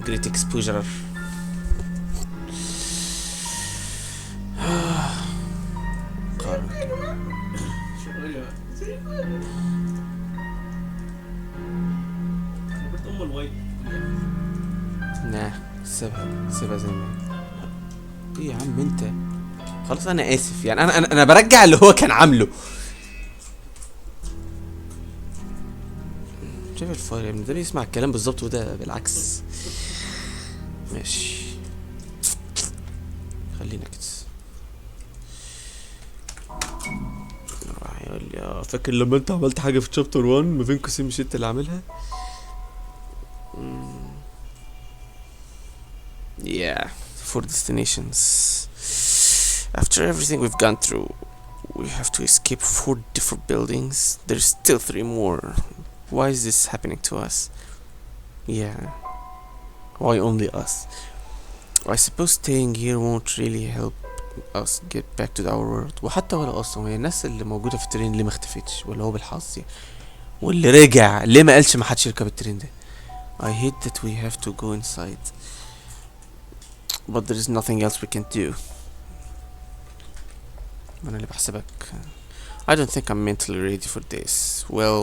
great exposure. nah سيبها زي ما هي. ايه يا عم انت؟ خلاص انا اسف يعني انا برجع اللي هو كان عامله. شايف الفاير يا ابني ده بيسمع الكلام بالظبط وده بالعكس. ماشي خلينا كده. راح يقول لي فاكر لما انت عملت حاجه في شابتر 1 ما بين قوسين مش انت اللي عاملها. Yeah, four destinations. After everything we've gone through, we have to escape 4 different buildings. There's still 3 more. Why is this happening to us? Yeah, why only us? I suppose staying here won't really help us get back to our world. وحتى ولا اصلا هي الناس اللي موجوده في الترين ليه ما اختفتش ولا هو بالحظ يعني. واللي رجع ليه ما قالش ما حدش يركب الترين ده. I hate that we have to go inside, but there is nothing else we can do. انا اللي بحسبك. I don't think I'm mentally ready for this. Well,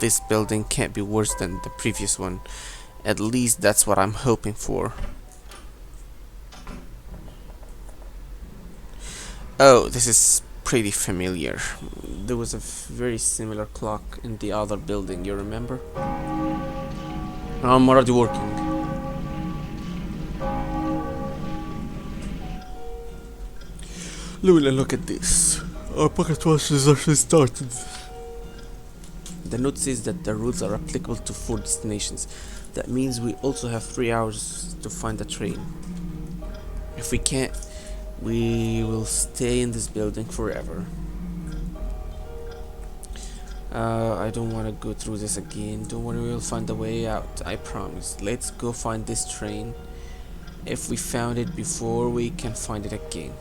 this building can't be worse than the previous one. At least that's what I'm hoping for. Oh, this is pretty familiar. There was a very similar clock in the other building, you remember? I'm already working. Luna, look at this. Our pocket watch is actually started. The note says that the rules are applicable to 4 destinations. That means we also have 3 hours to find a train. If we can't, we will stay in this building forever. I don't want to go through this again. Don't worry, we'll find a way out, I promise. Let's go find this train. If we found it before, we can find it again.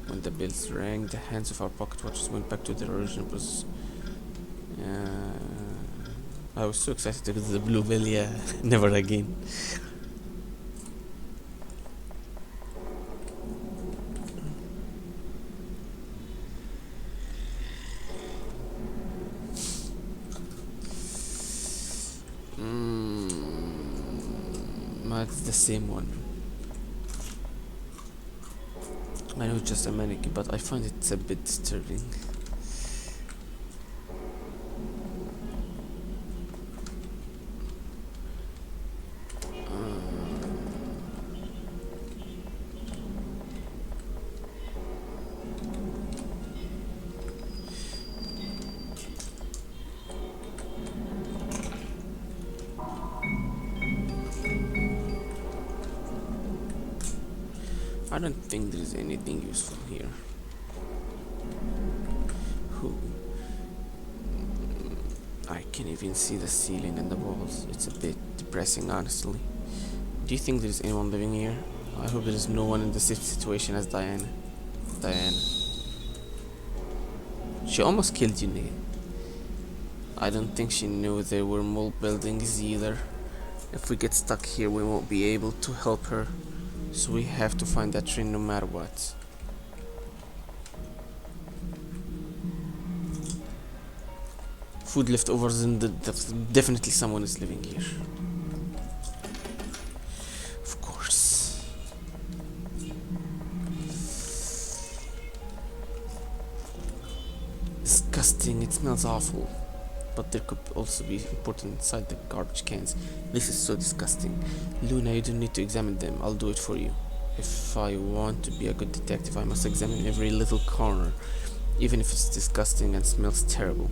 When the bells rang, the hands of our pocket watches went back to their original position. I was so excited to get the blue bell, yeah. Never again. It's the same one. I know it's just a mannequin, but I find it a bit disturbing. I don't think there's anything useful here. I can't even see the ceiling and the walls. It's a bit depressing, honestly. Do you think there's anyone living here? I hope there is no one in the same situation as Diana. She almost killed you, Nate. I don't think she knew there were more buildings either. If we get stuck here, we won't be able to help her. So we have to find that train no matter what. Food leftovers and definitely someone is living here. Of course. Disgusting, it smells awful. But there could also be important inside the garbage cans. This is so disgusting. Luna, you don't need to examine them. I'll do it for you. If I want to be a good detective, I must examine every little corner, even if it's disgusting and smells terrible.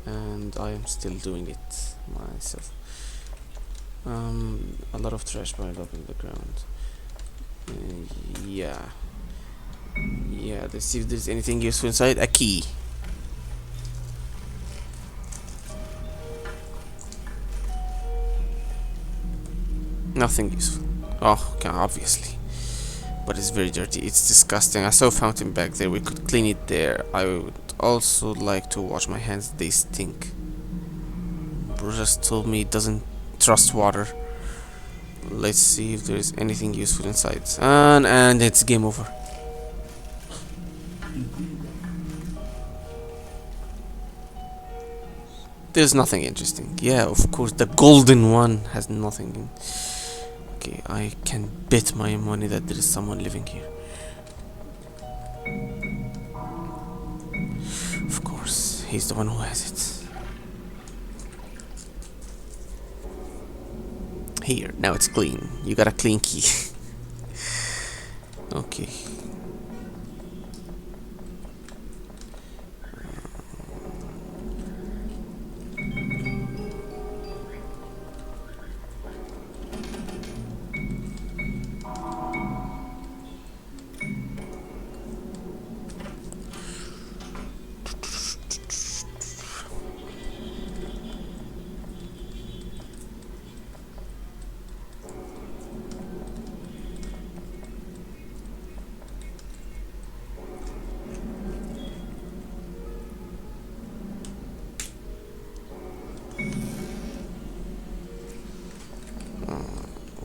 And I am still doing it myself. A lot of trash piled up in the ground. Yeah, let's see if there's anything useful inside. A key. Nothing useful. Oh, okay, obviously. But it's very dirty. It's disgusting. I saw a fountain back there. We could clean it there. I would also like to wash my hands, they stink. Bro just told me he doesn't trust water. Let's see if there's anything useful inside. And it's game over. There's nothing interesting. Yeah, of course, the golden one has nothing in. Okay, I can bet my money that there is someone living here. Of course, he's the one who has it. Here, now it's clean. You got a clean key. Okay.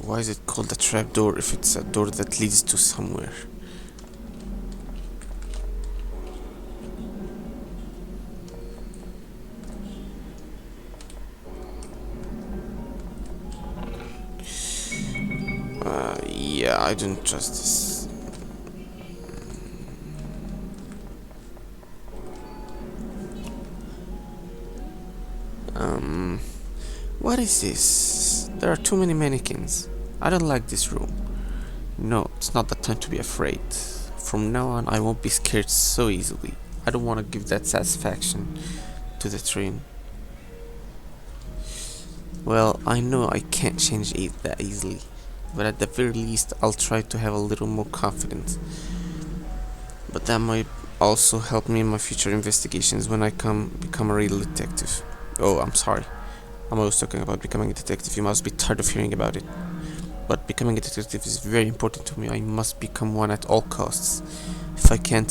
Why is it called a trapdoor if it's a door that leads to somewhere? Yeah, I don't trust this. What is this? There are too many mannequins. I don't like this room. No, it's not the time to be afraid. From now on, I won't be scared so easily. I don't want to give that satisfaction to the train. Well, I know I can't change it that easily, but at the very least, I'll try to have a little more confidence. But that might also help me in my future investigations when I become a real detective. Oh, I'm sorry. I'm always talking about becoming a detective. You must be tired of hearing about it. But becoming a detective is very important to me. I must become one at all costs. If I can't,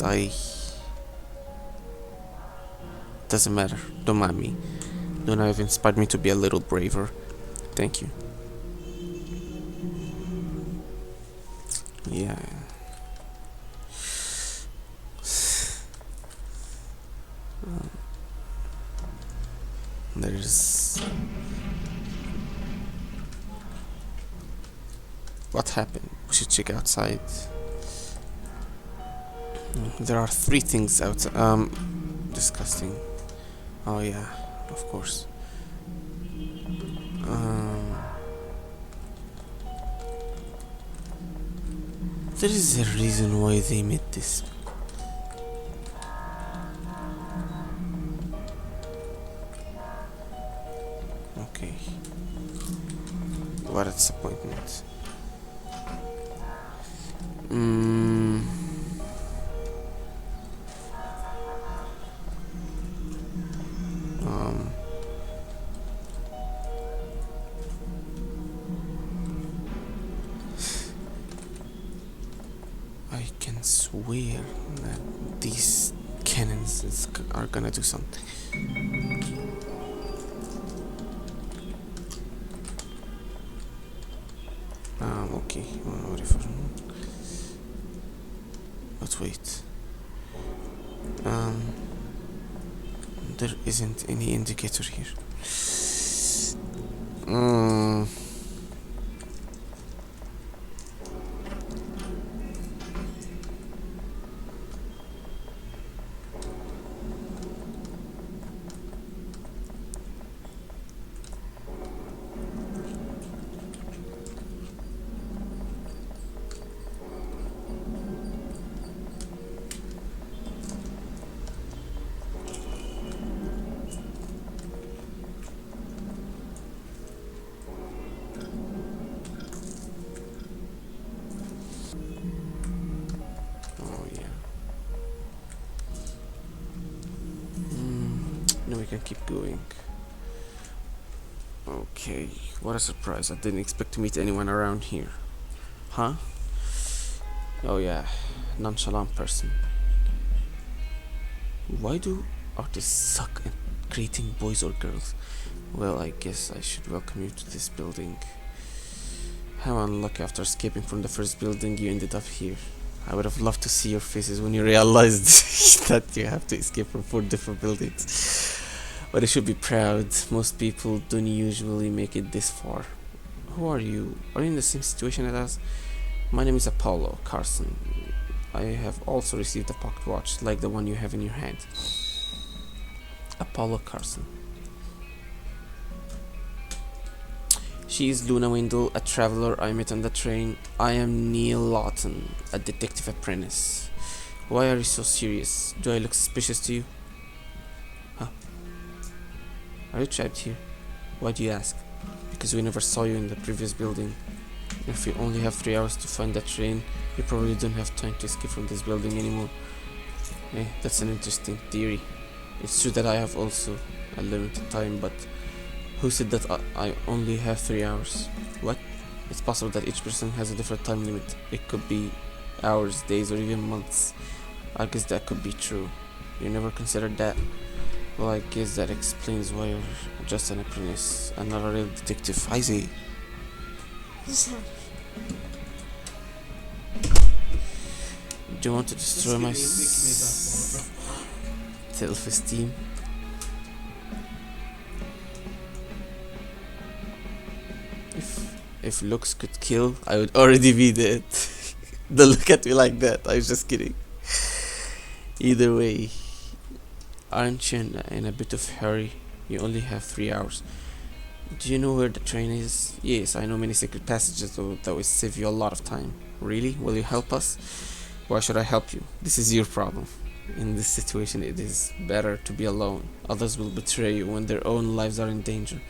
doesn't matter. Don't mind me. Luna have inspired me to be a little braver. Thank you. Yeah. There's... What happened? We should check outside. There are three things outside. Disgusting. Oh yeah, of course. There is a reason why they made this. Okay. What a disappointment. Um. I can swear that these cannons are gonna do something. Okay, whatever. But wait. There isn't any indicator here. Oh yeah. No, we can keep going. Okay, what a surprise. I didn't expect to meet anyone around here. Huh? Oh yeah, nonchalant person. Why do artists suck at creating boys or girls? Well, I guess I should welcome you to this building. How unlucky, after escaping from the first building you ended up here. I would have loved to see your faces when you realized that you have to escape from 4 different buildings. But I should be proud. Most people don't usually make it this far. Who are you? Are you in the same situation as us? My name is Apollo Carson. I have also received a pocket watch like the one you have in your hand. Apollo Carson. She is Luna Wendell, a traveler I met on the train. I am Neil Lawton, a detective apprentice. Why are you so serious? Do I look suspicious to you? Huh? Are you trapped here? Why do you ask? Because we never saw you in the previous building. If you only have 3 hours to find that train, you probably don't have time to escape from this building anymore. That's an interesting theory. It's true that I have also a limited time, but who said that I only have 3 hours? What? It's possible that each person has a different time limit. It could be hours, days, or even months. I guess that could be true. You never considered that? Well, I guess that explains why you're just an apprentice and not a real detective. I see. Do you want to destroy my self-esteem? If looks could kill, I would already be dead. Don't look at me like that. I was just kidding. Either way, aren't you in a bit of hurry? You only have 3 hours. Do you know where the train is? Yes, I know many secret passages that will save you a lot of time. Really? Will you help us? Why should I help you? This is your problem. In this situation, it is better to be alone. Others will betray you when their own lives are in danger.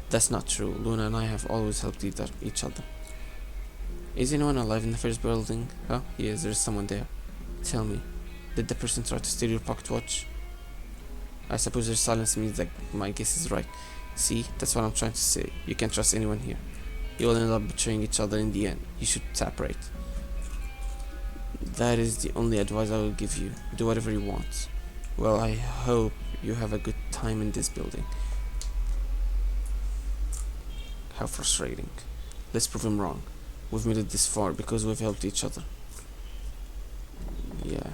That's not true. Luna and I have always helped each other. Is anyone alive in the first building? Huh? Yes, there's someone there. Tell me, did the person try to steal your pocket watch? I suppose their silence means that my guess is right. See, that's what I'm trying to say. You can't trust anyone here. You will end up betraying each other in the end. You should separate. That is the only advice I will give you. Do whatever you want. Well, I hope you have a good time in this building. How frustrating. Let's prove him wrong. We've made it this far because we've helped each other. Yeah.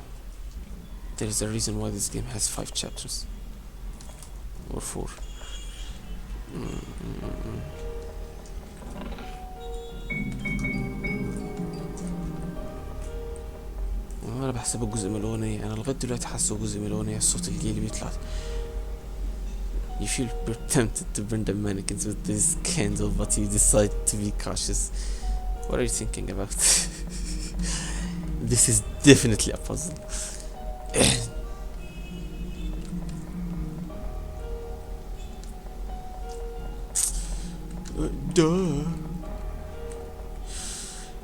There is a reason why this game has 5 chapters. Or 4. انا بحسبه جزء من الاغنيه. انا لغايه دلوقتي حاسه جزء من الاغنيه. الصوت الجاي اللي بيطلع. You feel tempted to burn the mannequins with this candle, but you decide to be cautious. What are you thinking about? This is definitely a puzzle. Duh.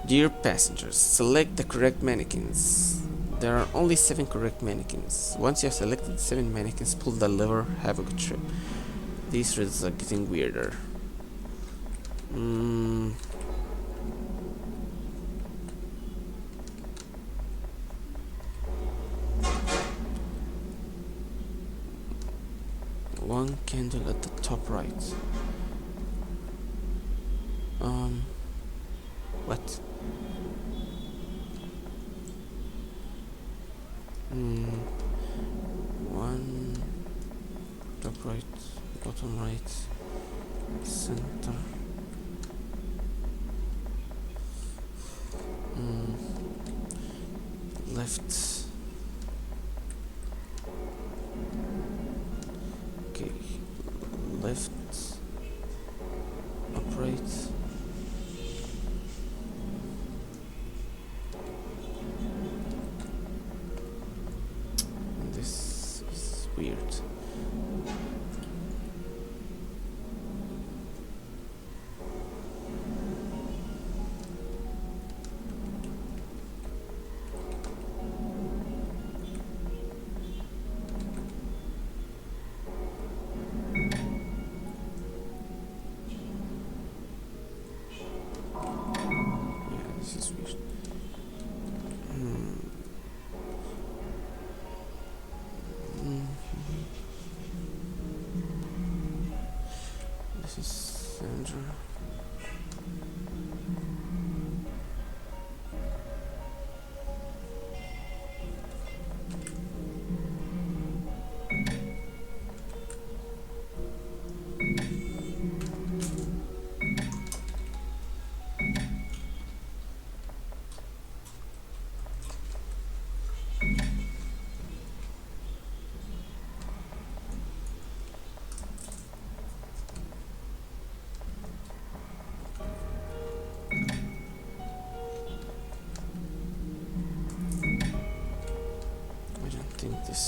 Dear passengers, select the correct mannequins. There are only 7 correct mannequins. Once you have selected 7 mannequins, pull the lever, have a good trip. These riddles are getting weirder. One candle at the top right. What? One top right, bottom right, center. Left. Okay, left, upright. This is weird. Sandra. I don't think this.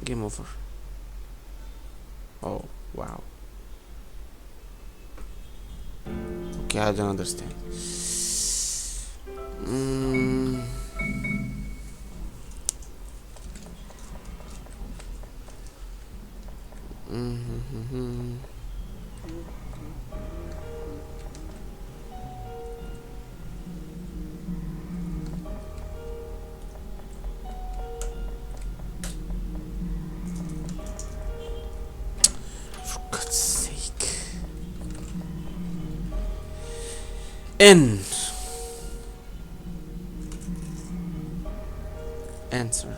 Game over. Oh, wow. Okay, I don't understand. Mm. Mm-hmm. For God's sake. N. Answer.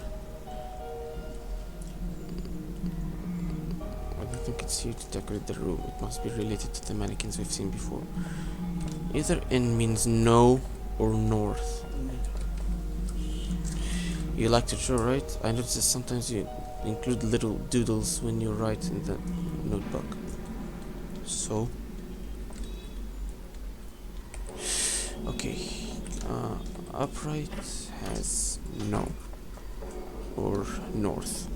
I don't think it's here to decorate the room. It must be related to the mannequins we've seen before. Either N means no or north. You like to draw, right? I notice that sometimes you include little doodles when you write in the notebook. So? Okay. Upright has no or north.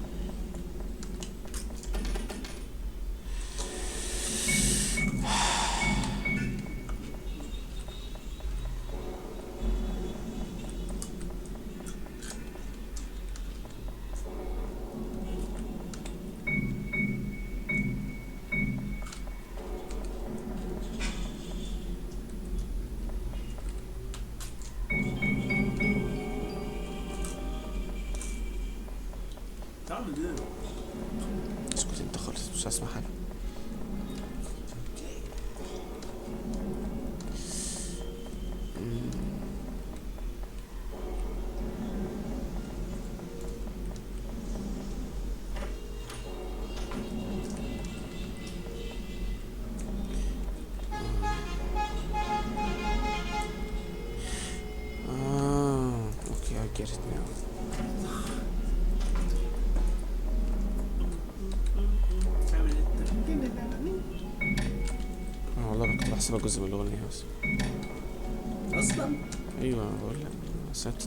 تعمل ايه؟ اسكت انت خالص مش هسمع حاجة. Okay, I get it now. تعمل ايه؟ والله أنا كنت بحسبها جزء من الأغنية بس. اصلا أيوة أنا بقول لك سنت.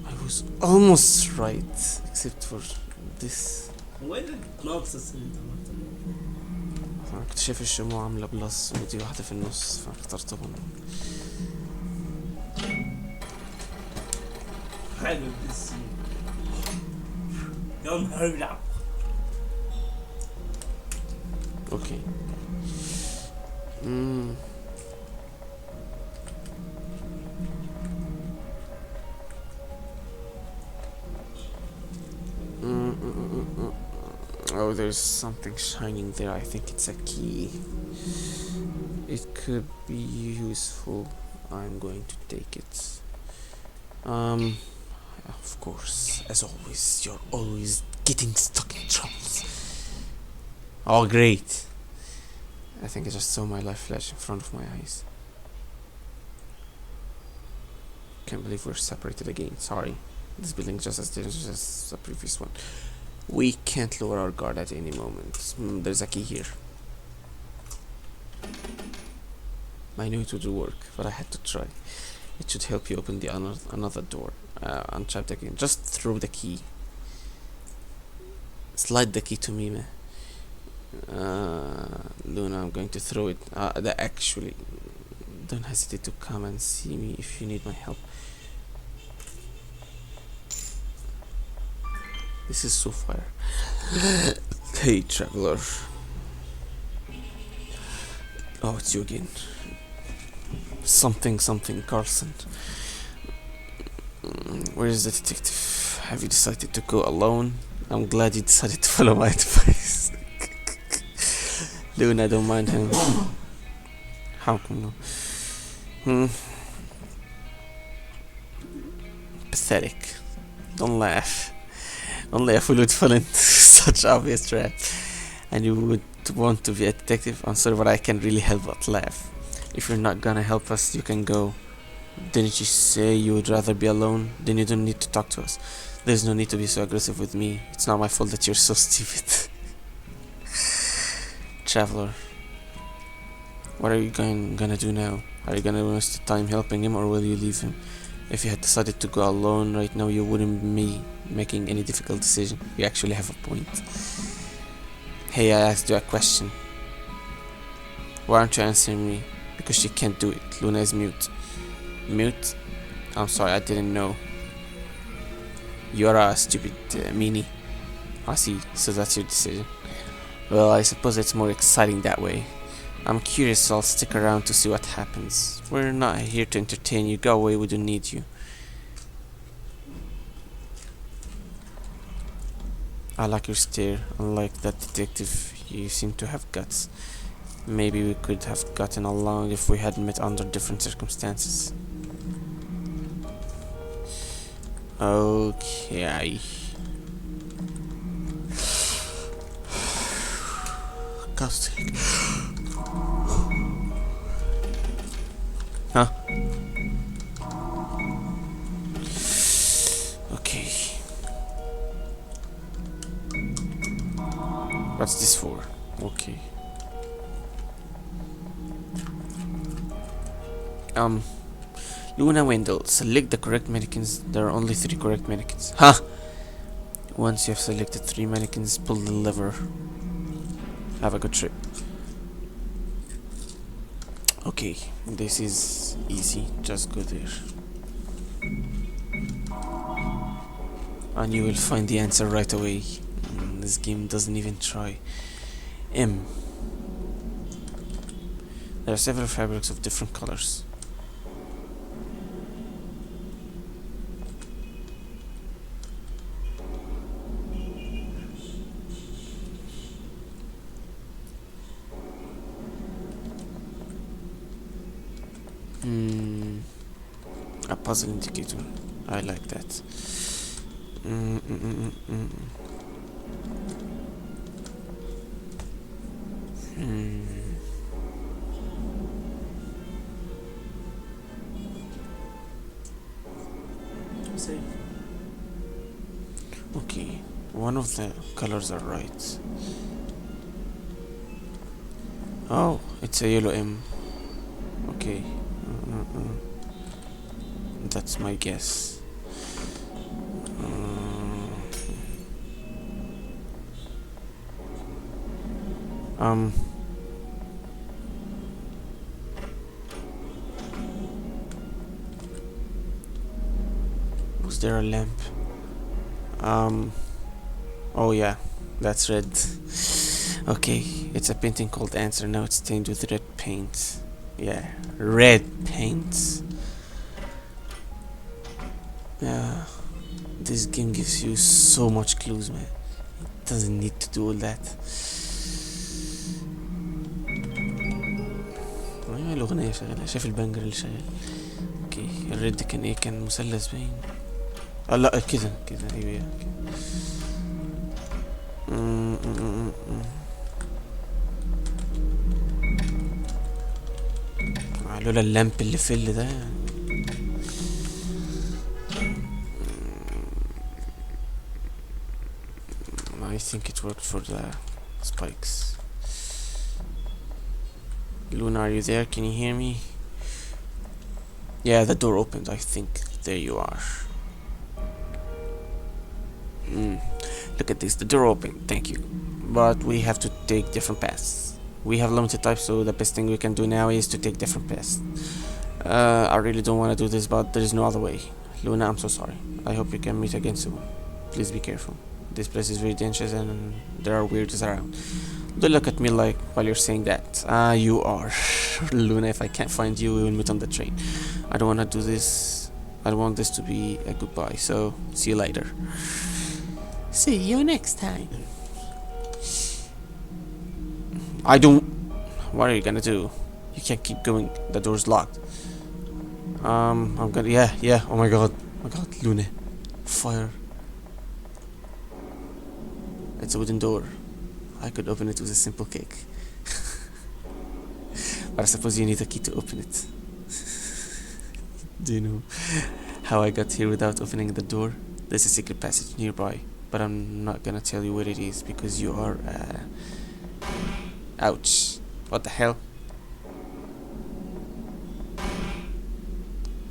I was almost right except for this. هو ايه اللي ناقص السنة انت عملت؟ أنا كنت شايف الشموع عاملة بلس ودي واحدة في النص فاخترتهم. حلو بس يا نهار العب. Okay. Oh, there's something shining there. I think it's a key. It could be useful. I'm going to take it. Of course, as always, you're always getting stuck in troubles. Oh, great. I think I just saw my life flash in front of my eyes. Can't believe we're separated again. Sorry. This building is just as dangerous as the previous one. We can't lower our guard at any moment. There's a key here. I knew it would work, but I had to try. It should help you open the another door. Untrapped again. Just throw the key. Slide the key to me, man. Luna, I'm going to throw it. Actually, don't hesitate to come and see me if you need my help. This is so fire. Hey, traveler. Oh, it's you again. Something, Carlson. Where is the detective? Have you decided to go alone? I'm glad you decided to follow my advice. Luna, don't mind him. How come no? Pathetic. Don't laugh. Only a fool would fall into such obvious trap. And you would want to be a detective? I'm sorry, but I can't really help but laugh. If you're not gonna help us, you can go. Didn't you say you would rather be alone? Then you don't need to talk to us. There's no need to be so aggressive with me. It's not my fault that you're so stupid. Traveler, what are you gonna do now? Are you gonna waste time helping him, or will you leave him? If you had decided to go alone right now, you wouldn't be making any difficult decision. You actually have a point. Hey, I asked you a question. Why aren't you answering me? Because she can't do it. Luna is mute. Mute? I'm sorry, I didn't know. You're a stupid meanie. I see, so that's your decision. Well, I suppose it's more exciting that way. I'm curious, so I'll stick around to see what happens. We're not here to entertain you. Go away, we don't need you. I like your stare. Unlike that detective, you seem to have guts. Maybe we could have gotten along if we had met under different circumstances. Okay. Caustic. Huh? Okay. What's this for? Okay. Luna Wendell, select the correct mannequins. There are only 3 correct mannequins. Huh? Once you have selected 3 mannequins, pull the lever. Have a good trip. Okay, this is easy. Just go there. And you will find the answer right away. This game doesn't even try. M. There are several fabrics of different colors. A puzzle indicator. I like that. Safe. Okay, one of the colors are right. Oh, it's a yellow M. Okay. That's my guess. Was there a lamp? Oh yeah, that's red. Okay, it's a painting called Answer. Now it's stained with red paint. Yeah, red paint. Yeah, this game gives you so much clues, man. It doesn't need to do all that. ايوه الاغنية شغالة. شايف البنجر اللي شغال. اوكي الريد كان ايه؟ كان مثلث باين. لا كده كده ايوه كده. لولا اللامب اللي في اللي ده يعني. I think it worked for the spikes. Luna, are you there? Can you hear me? Yeah, the door opened, I think. There you are. Look at this, the door opened, thank you. But we have to take different paths. We have limited time, so the best thing we can do now is to take different paths. I really don't want to do this, but there is no other way. Luna, I'm so sorry. I hope we can meet again soon. Please be careful. This place is very dangerous and there are weirdos around. Don't look at me like while you're saying that. You are. Luna, if I can't find you, we will meet on the train. I don't want to do this. I want this to be a goodbye, so see you later. See you next time. I don't... What are you gonna do? You can't keep going. The door's locked. I'm gonna... Yeah. Oh my god. Lune. Fire. It's a wooden door. I could open it with a simple kick. But I suppose you need a key to open it. Do you know how I got here without opening the door? There's a secret passage nearby, but I'm not gonna tell you where it is because you are, ouch. What the hell?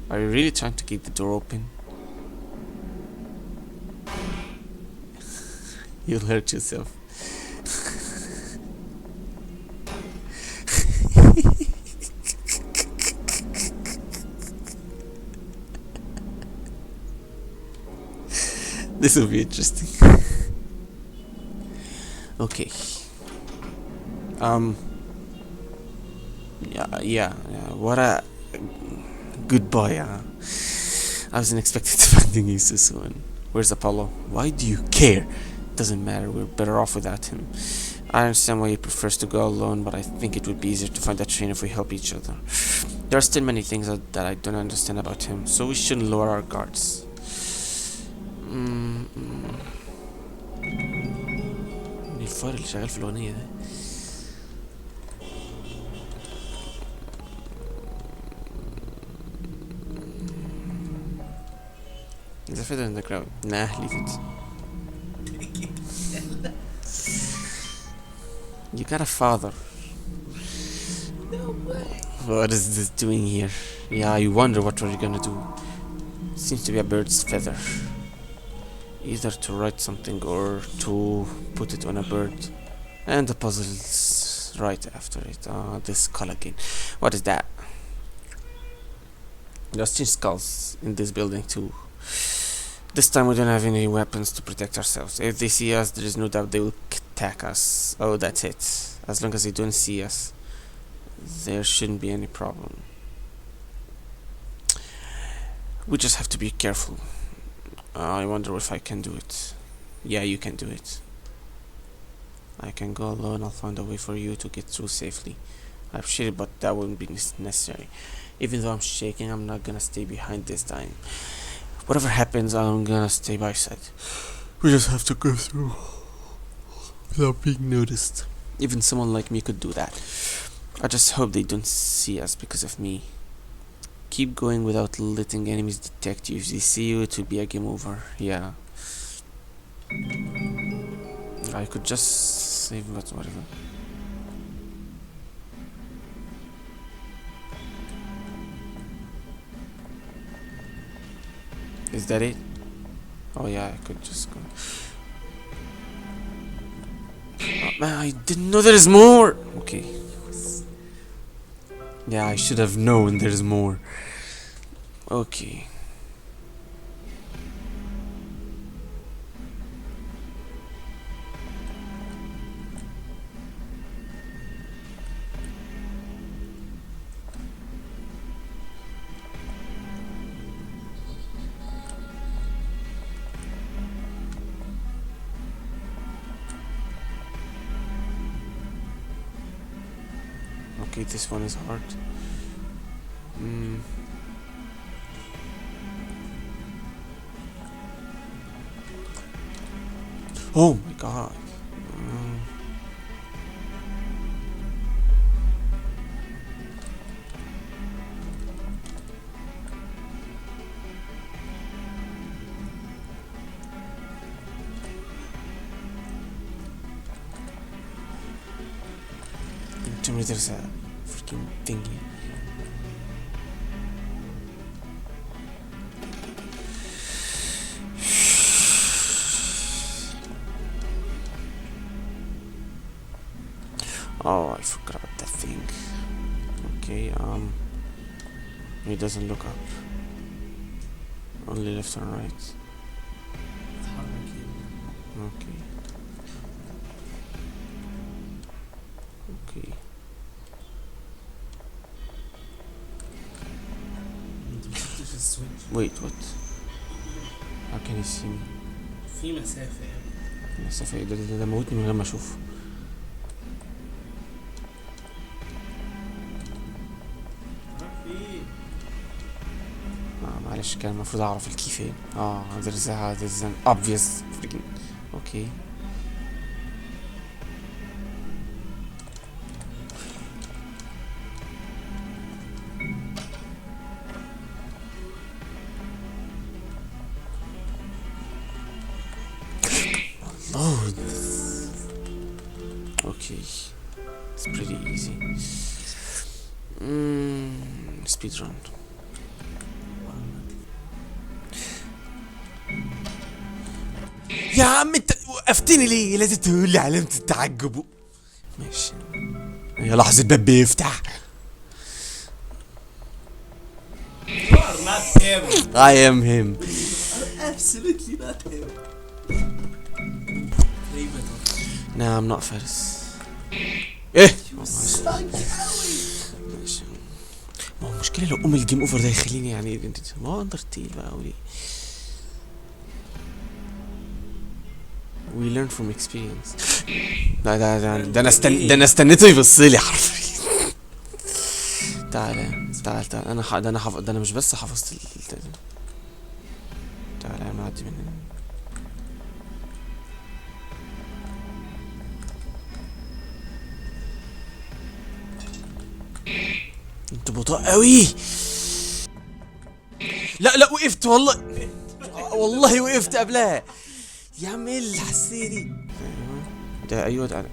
Are you really trying to keep the door open? You'll hurt yourself. This will be interesting. Okay. Yeah. What a goodbye. I wasn't expecting to find you so soon. Where's Apollo? Why do you care? Doesn't matter. We're better off without him. I understand why he prefers to go alone, but I think it would be easier to find a train if we help each other. There are still many things that I don't understand about him, so we shouldn't lower our guards. الفار اللي شغال في الأغنية ده. There's a feather in the ground. Nah, leave it. You got a father. No way. What is this doing here? Yeah, you wonder what are you gonna do. Seems to be a bird's feather. Either to write something or to put it on a bird. And the puzzle's right after it. This skull again. What is that? There's 10 skulls in this building too. This time we don't have any weapons to protect ourselves. If they see us, there is no doubt they will attack us. Oh, that's it. As long as they don't see us, there shouldn't be any problem. We just have to be careful. I wonder if I can do it. Yeah, you can do it. I can go alone. I'll find a way for you to get through safely. I appreciate it, but that wouldn't be necessary. Even though I'm shaking, I'm not gonna stay behind this time. Whatever happens, I'm gonna stay by side. We just have to go through without being noticed. Even someone like me could do that. I just hope they don't see us because of me. Keep going without letting enemies detect you. If they see you, it will be a game over. Yeah. I could just save, but whatever. Is that it? Oh yeah, I could just go. Oh, man, I didn't know there's more! Okay. Yeah, I should have known there's more. Okay. Okay, this one is hard. Oh my god. Tell me there's a freaking thingy. Oh, I forgot about that thing. Okay, he doesn't look up. Only left and right. Okay. Okay. السويتش. Wait, what? How can you see me? في مسافة يعني. مسافة ايه ده موتني من غير ما اشوفه. راح فين؟ معلش كان المفروض اعرف الكي فين. there's an obvious freaking okay. Lord. Okay, it's pretty easy. Speed run. يا عم انت وقفتني ليه؟ لازم تقول لي علامة التعجب. ماشي. هي لحظة باب بيفتح. You are not him. I am him. Absolutely not him. No, I'm not Faris. ايه؟ Suck ماشي. ما هو المشكلة لو الجيم اوفر ده يخليني يعني ما هو اندرتيل بقى وليه. We learn from experience. لا ده انا استنيته يبص لي حرفيا. تعال ده انا مش بس حفظت تعال انا اعدي من هنا. انتوا بطاء قوي. لا وقفت والله وقفت قبلها. يا عم ايه الحساسية دي؟ ايوه ده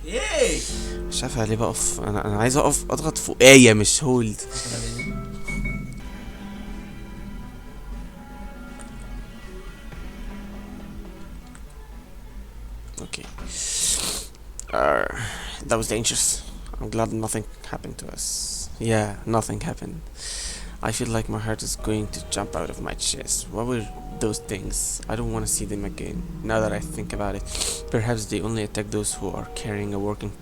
ايه؟ مش عارف ليه بقف. انا عايز اقف اضغط فوق ايه مش هولد. Okay. That was dangerous. I'm glad nothing happened to us. Yeah, nothing happened. I feel like my heart is going to jump out of my chest. What were those things? I don't want to see them again. Now that I think about it, perhaps they only attack those who are carrying a working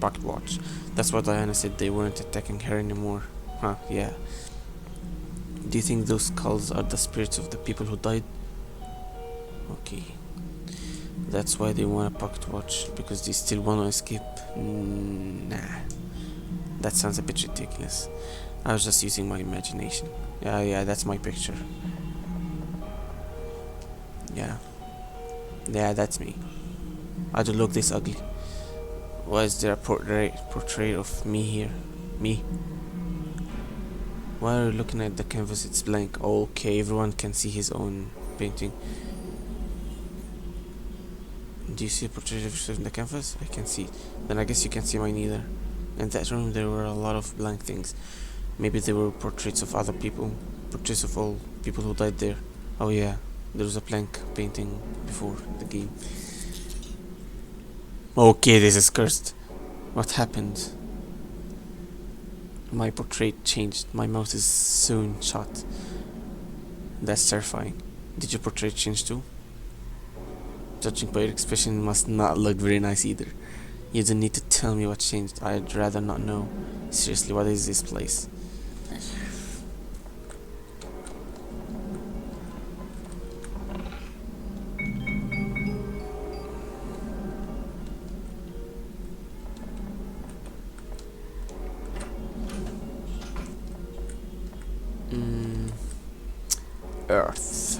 pocket watch. That's what Diana said. They weren't attacking her anymore. Huh? Yeah. Do you think those skulls are the spirits of the people who died? Okay. That's why they want a pocket watch, because they still want to escape. Nah. That sounds a bit ridiculous. I was just using my imagination. Yeah, that's my picture. Yeah, that's me. I don't look this ugly. Why is there a portrait of me here? Me? Why are you looking at the canvas? It's blank. Okay, everyone can see his own painting. Do you see a portrait of yourself in the canvas? I can see. Then I guess you can see mine either. In that room there were a lot of blank things. Maybe they were portraits of other people. Portraits of all people who died there. Oh yeah, there was a blank painting before the game. Okay, this is cursed. What happened? My portrait changed. My mouth is soon shut. That's terrifying. Did your portrait change too? Judging by your expression, it must not look very nice either. You don't need to tell me what changed. I'd rather not know. Seriously, what is this place? Earth.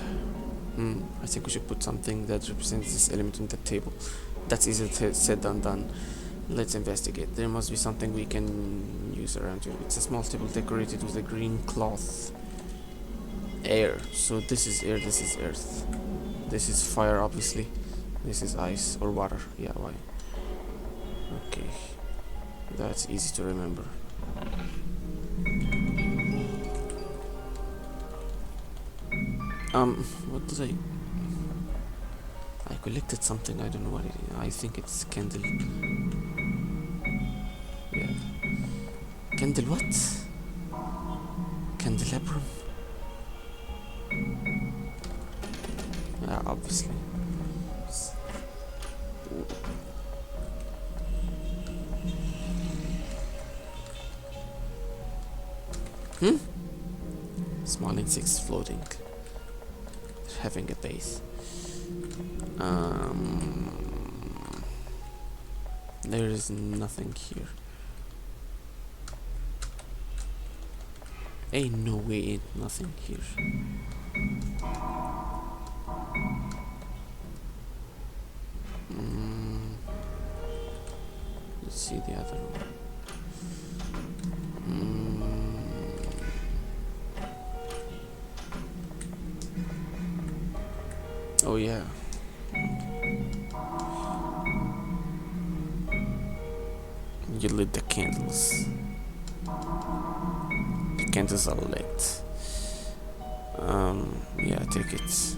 I think we should put something that represents this element on the table. That's easier said than done. Let's investigate. There must be something we can use around here. It's a small table decorated with a green cloth. Air. So this is air, this is earth. This is fire, obviously. This is ice or water. Yeah, why? Okay. That's easy to remember. What did I collected something, I don't know what it is. I think it's candle. Yeah. Candle what? Candelabrum? Yeah, obviously. Small insects floating. They're having a base. There is nothing here. Ain't no way, ain't nothing here. Let's see the other one. Oh yeah. You lit the candles. The candles are lit. Yeah, take it.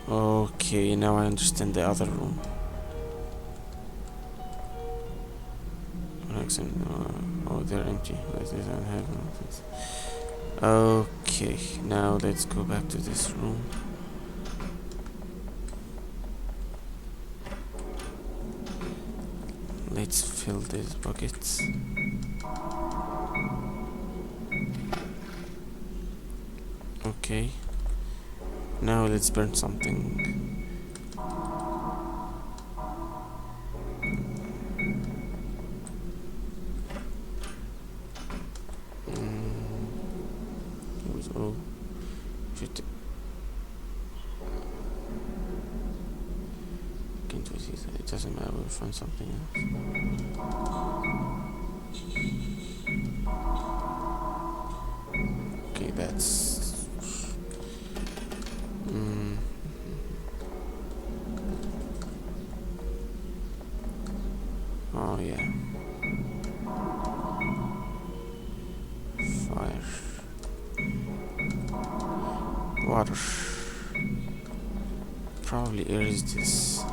Okay, now I understand the other room. Oh, they're empty. Okay, now let's go back to this room. Let's fill these buckets. Okay. Now let's burn something. Oh, shit. Can't we see that? It doesn't matter, we'll find something else. Okay, that's... Oh yeah. Fire. Water. Probably air is this.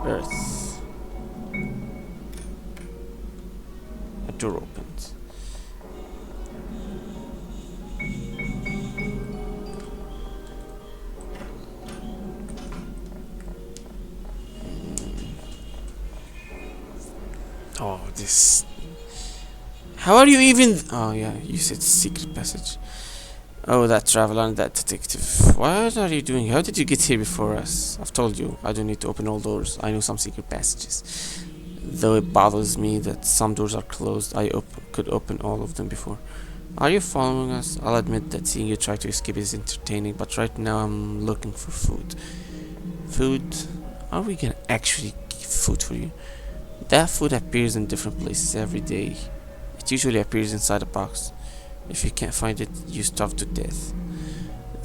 Earth. A door opens. Oh, this... How are you even... Oh yeah, you said secret passage. Oh, that traveler and that detective. What are you doing? How did you get here before us? I've told you, I don't need to open all doors. I know some secret passages. Though it bothers me that some doors are closed, I could open all of them before. Are you following us? I'll admit that seeing you try to escape is entertaining, but right now I'm looking for food. Food? Are we gonna actually get food for you? That food appears in different places every day. It usually appears inside a box. If you can't find it, you starve to death.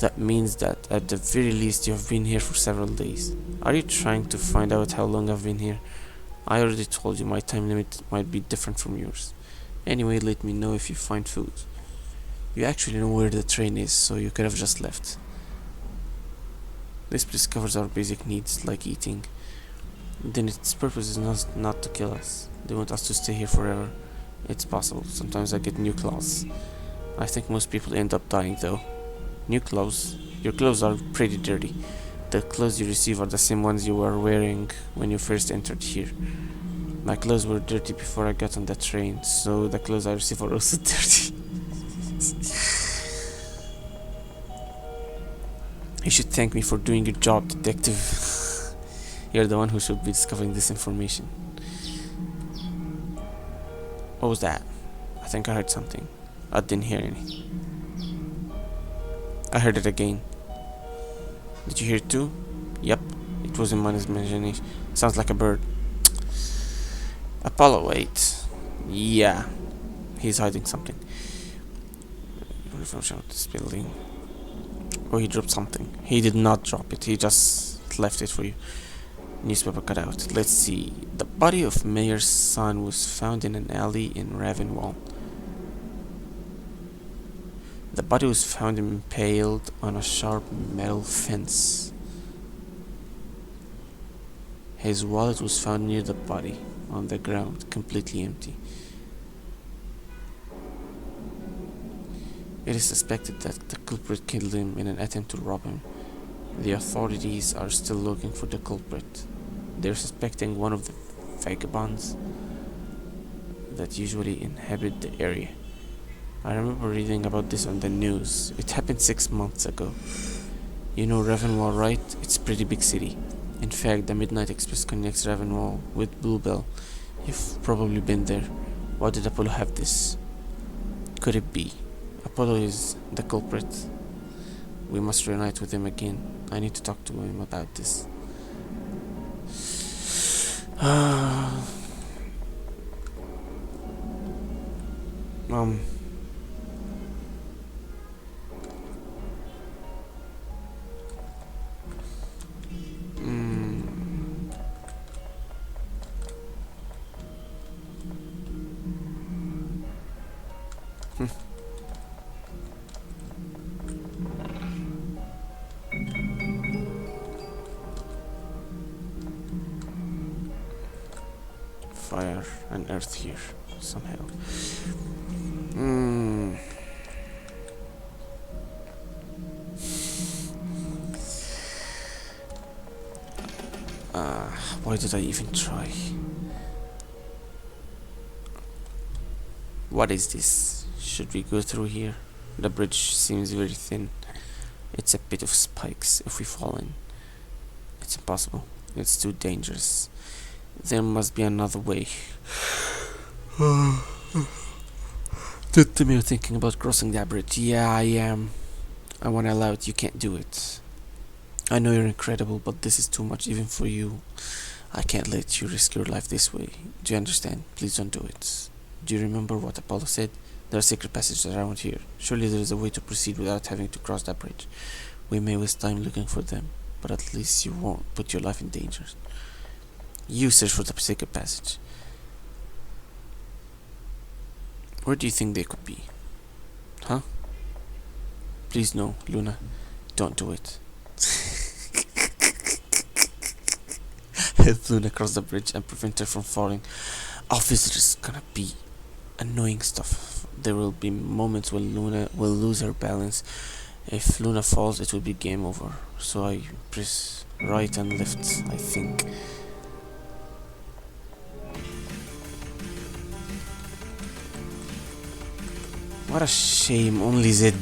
That means that at the very least you have been here for several days. Are you trying to find out how long I've been here? I already told you my time limit might be different from yours. Anyway, let me know if you find food. You actually know where the train is, so you could have just left. This place covers our basic needs, like eating. Then its purpose is not to kill us. They want us to stay here forever. It's possible. Sometimes I get new clothes. I think most people end up dying though. New clothes? Your clothes are pretty dirty. The clothes you receive are the same ones you were wearing when you first entered here. My clothes were dirty before I got on the train, so the clothes I receive are also dirty. You should thank me for doing your job, detective. You're the one who should be discovering this information. What was that? I think I heard something. I didn't hear any. I heard it again. Did you hear it too? Yep, it was in my imagination. Sounds like a bird. Apollo, wait. Yeah, he's hiding something. This building. Oh, he dropped something. He did not drop it. He just left it for you. Newspaper cut out. Let's see. The body of Mayor's son was found in an alley in Ravenwall. The body was found impaled on a sharp metal fence. His wallet was found near the body, on the ground, completely empty. It is suspected that the culprit killed him in an attempt to rob him. The authorities are still looking for the culprit. They're suspecting one of the vagabonds that usually inhabit the area. I remember reading about this on the news. It happened 6 months ago. You know Ravenwall, right? It's a pretty big city. In fact, the Midnight Express connects Ravenwall with Bluebell. You've probably been there. Why did Apollo have this? Could it be? Apollo is the culprit. We must reunite with him again. I need to talk to him about this. um mm, Fire and earth here somehow. Mm. Why did I even try? What is this? Should we go through here? The bridge seems very thin. It's a pit of spikes if we fall in. It's impossible. It's too dangerous. There must be another way. You're thinking about crossing that bridge. Yeah, I am. I wanna allow it. You can't do it. I know you're incredible, but this is too much even for you. I can't let you risk your life this way. Do you understand? Please don't do it. Do you remember what Apollo said? There are secret passages around here. Surely there is a way to proceed without having to cross that bridge. We may waste time looking for them, but at least you won't put your life in danger. You search for the secret passage. Where do you think they could be? Huh? Please no, Luna. Don't do it. Help Luna cross the bridge and prevent her from falling. Obviously there's gonna be annoying stuff. There will be moments when Luna will lose her balance. If Luna falls, it will be game over. So I press right and left, I think. What a shame, only Zed.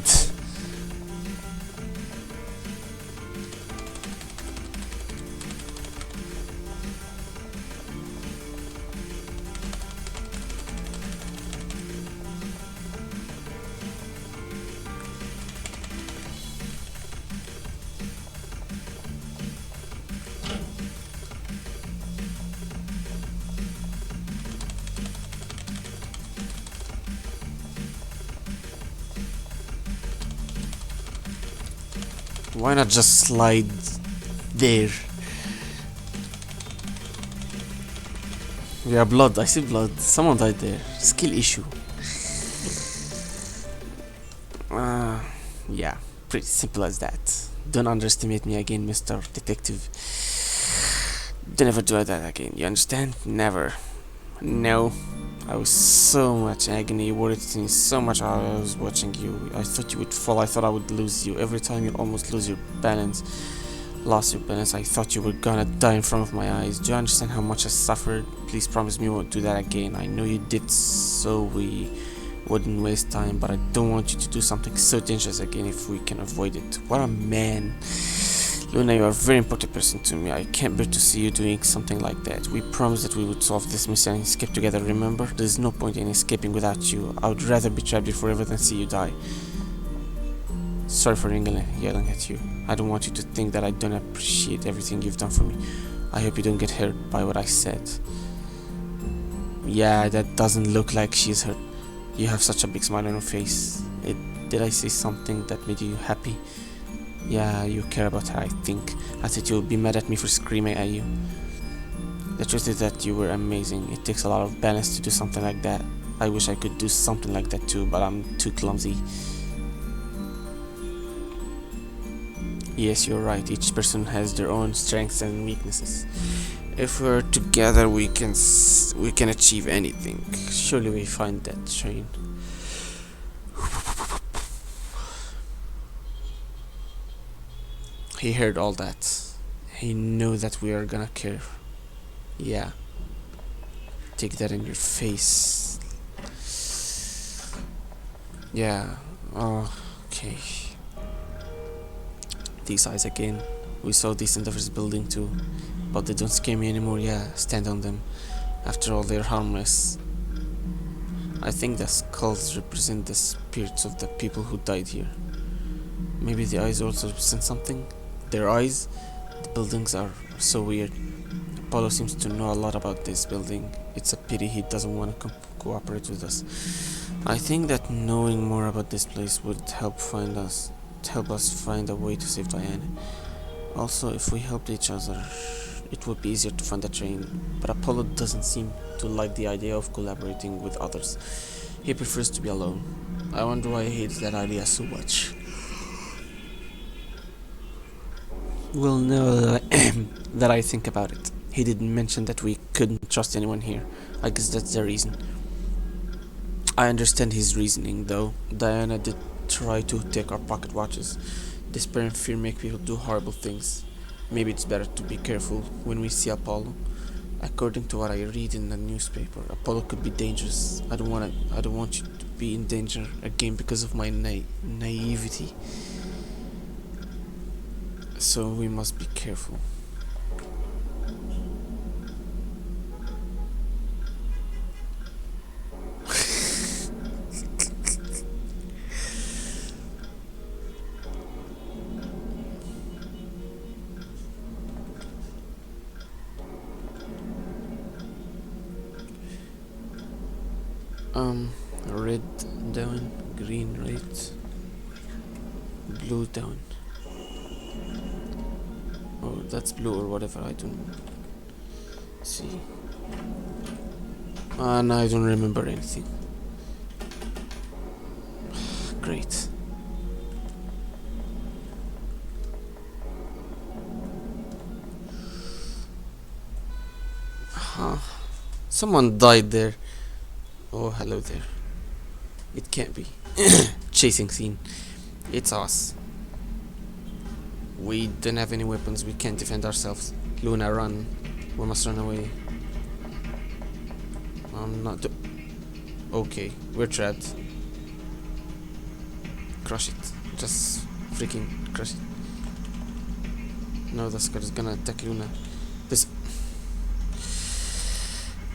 Why not just slide there? Yeah, blood. I see blood. Someone died there. Skill issue. Yeah, pretty simple as that. Don't underestimate me again, Mr. Detective. Don't ever do that again. You understand? Never. No. I was so much agony, you worried me so much while I was watching you. I thought you would fall, I thought I would lose you. Every time you almost lose your balance, lost your balance, I thought you were gonna die in front of my eyes. Do you understand how much I suffered? Please promise me you won't do that again. I know you did so we wouldn't waste time, but I don't want you to do something so dangerous again if we can avoid it. What a man. Luna, you are a very important person to me. I can't bear to see you doing something like that. We promised that we would solve this mystery and escape together, remember? There's no point in escaping without you. I would rather be trapped here forever than see you die. Sorry for yelling at you. I don't want you to think that I don't appreciate everything you've done for me. I hope you don't get hurt by what I said. Yeah, that doesn't look like she's hurt. You have such a big smile on your face. Did I say something that made you happy? Yeah, you care about her, I think. I thought you would be mad at me for screaming at you. The truth is that you were amazing. It takes a lot of balance to do something like that. I wish I could do something like that too, but I'm too clumsy. Yes, you're right. Each person has their own strengths and weaknesses. If we're together, we can achieve anything. Surely we find that train. He heard all that. He knew that we are gonna care. Yeah. take that in your face. Yeah. Oh, okay. These eyes again. We saw these in the first building too, but they don't scare me anymore. Yeah, stand on them. After all, they're harmless. I think the skulls represent the spirits of the people who died here. Maybe the eyes also represent something? Their eyes? The buildings are so weird. Apollo seems to know a lot about this building. It's a pity he doesn't want to cooperate with us. I think that knowing more about this place would help us find a way to save Diana. Also, if we helped each other, it would be easier to find a train. But Apollo doesn't seem to like the idea of collaborating with others. He prefers to be alone. I wonder why he hates that idea so much. Well, now that I think about it, he didn't mention that we couldn't trust anyone here. I guess that's the reason. I understand his reasoning, though. Diana did try to take our pocket watches. Despair and fear make people do horrible things. Maybe it's better to be careful when we see Apollo. According to what I read in the newspaper, Apollo could be dangerous. I don't want you to be in danger again because of my naivety. So we must be careful. Red down, green right, blue down. Oh, that's blue or whatever, I don't see. And I don't remember anything. Great. Huh. Someone died there. Oh, hello there. It can't be. Chasing scene. It's us. We don't have any weapons. We can't defend ourselves. Luna, run. We must run away. I'm not. Okay, we're trapped. Crush it. Just freaking crush it. No, the Scar is gonna attack Luna. This.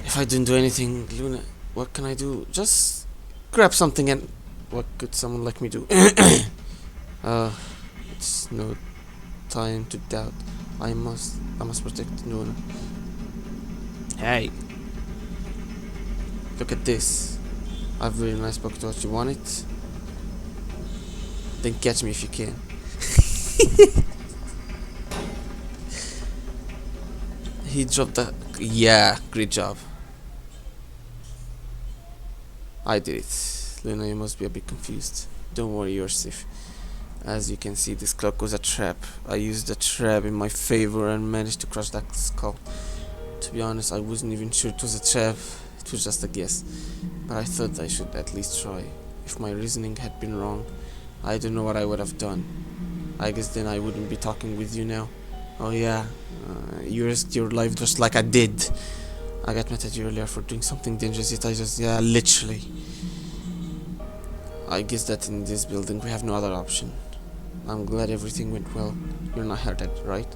If I didn't do anything, Luna, what can I do? Just grab something and. What could someone like me do? It's no time to doubt. I must protect Luna. Hey, look at this. I have a really nice pocket watch. You want it? Then catch me if you can. He dropped the. Yeah, great job. I did it. Luna, you must be a bit confused. Don't worry, you're safe. As you can see, this clock was a trap. I used the trap in my favor and managed to crush that skull. To be honest, I wasn't even sure it was a trap. It was just a guess. But I thought I should at least try. If my reasoning had been wrong, I don't know what I would have done. I guess then I wouldn't be talking with you now. Oh yeah, you risked your life just like I did. I got mad at you earlier for doing something dangerous, yet I just, yeah, literally. I guess that in this building we have no other option. I'm glad everything went well. You're not hurt, right?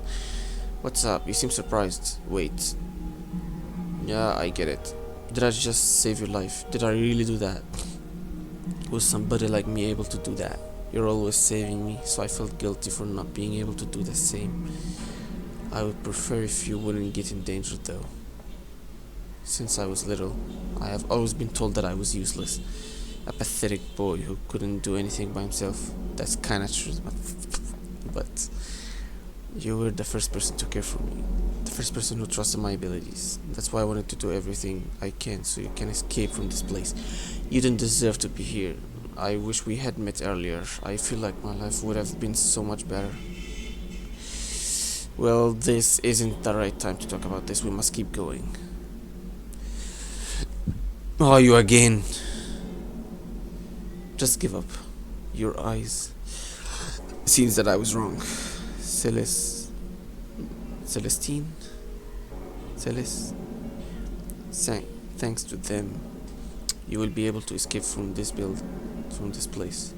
What's up? You seem surprised. Wait. Yeah, I get it. Did I just save your life? Did I really do that? Was somebody like me able to do that? You're always saving me, so I felt guilty for not being able to do the same. I would prefer if you wouldn't get in danger though. Since I was little, I have always been told that I was useless. A pathetic boy who couldn't do anything by himself. That's kinda true, but you were the first person to care for me. The first person who trusted my abilities. That's why I wanted to do everything I can so you can escape from this place. You don't deserve to be here. I wish we had met earlier. I feel like my life would have been so much better. Well, this isn't the right time to talk about this. We must keep going. Oh, you again. Just give up. Your eyes. Seems that I was wrong. Celestine? thanks to them, you will be able to escape from from this place.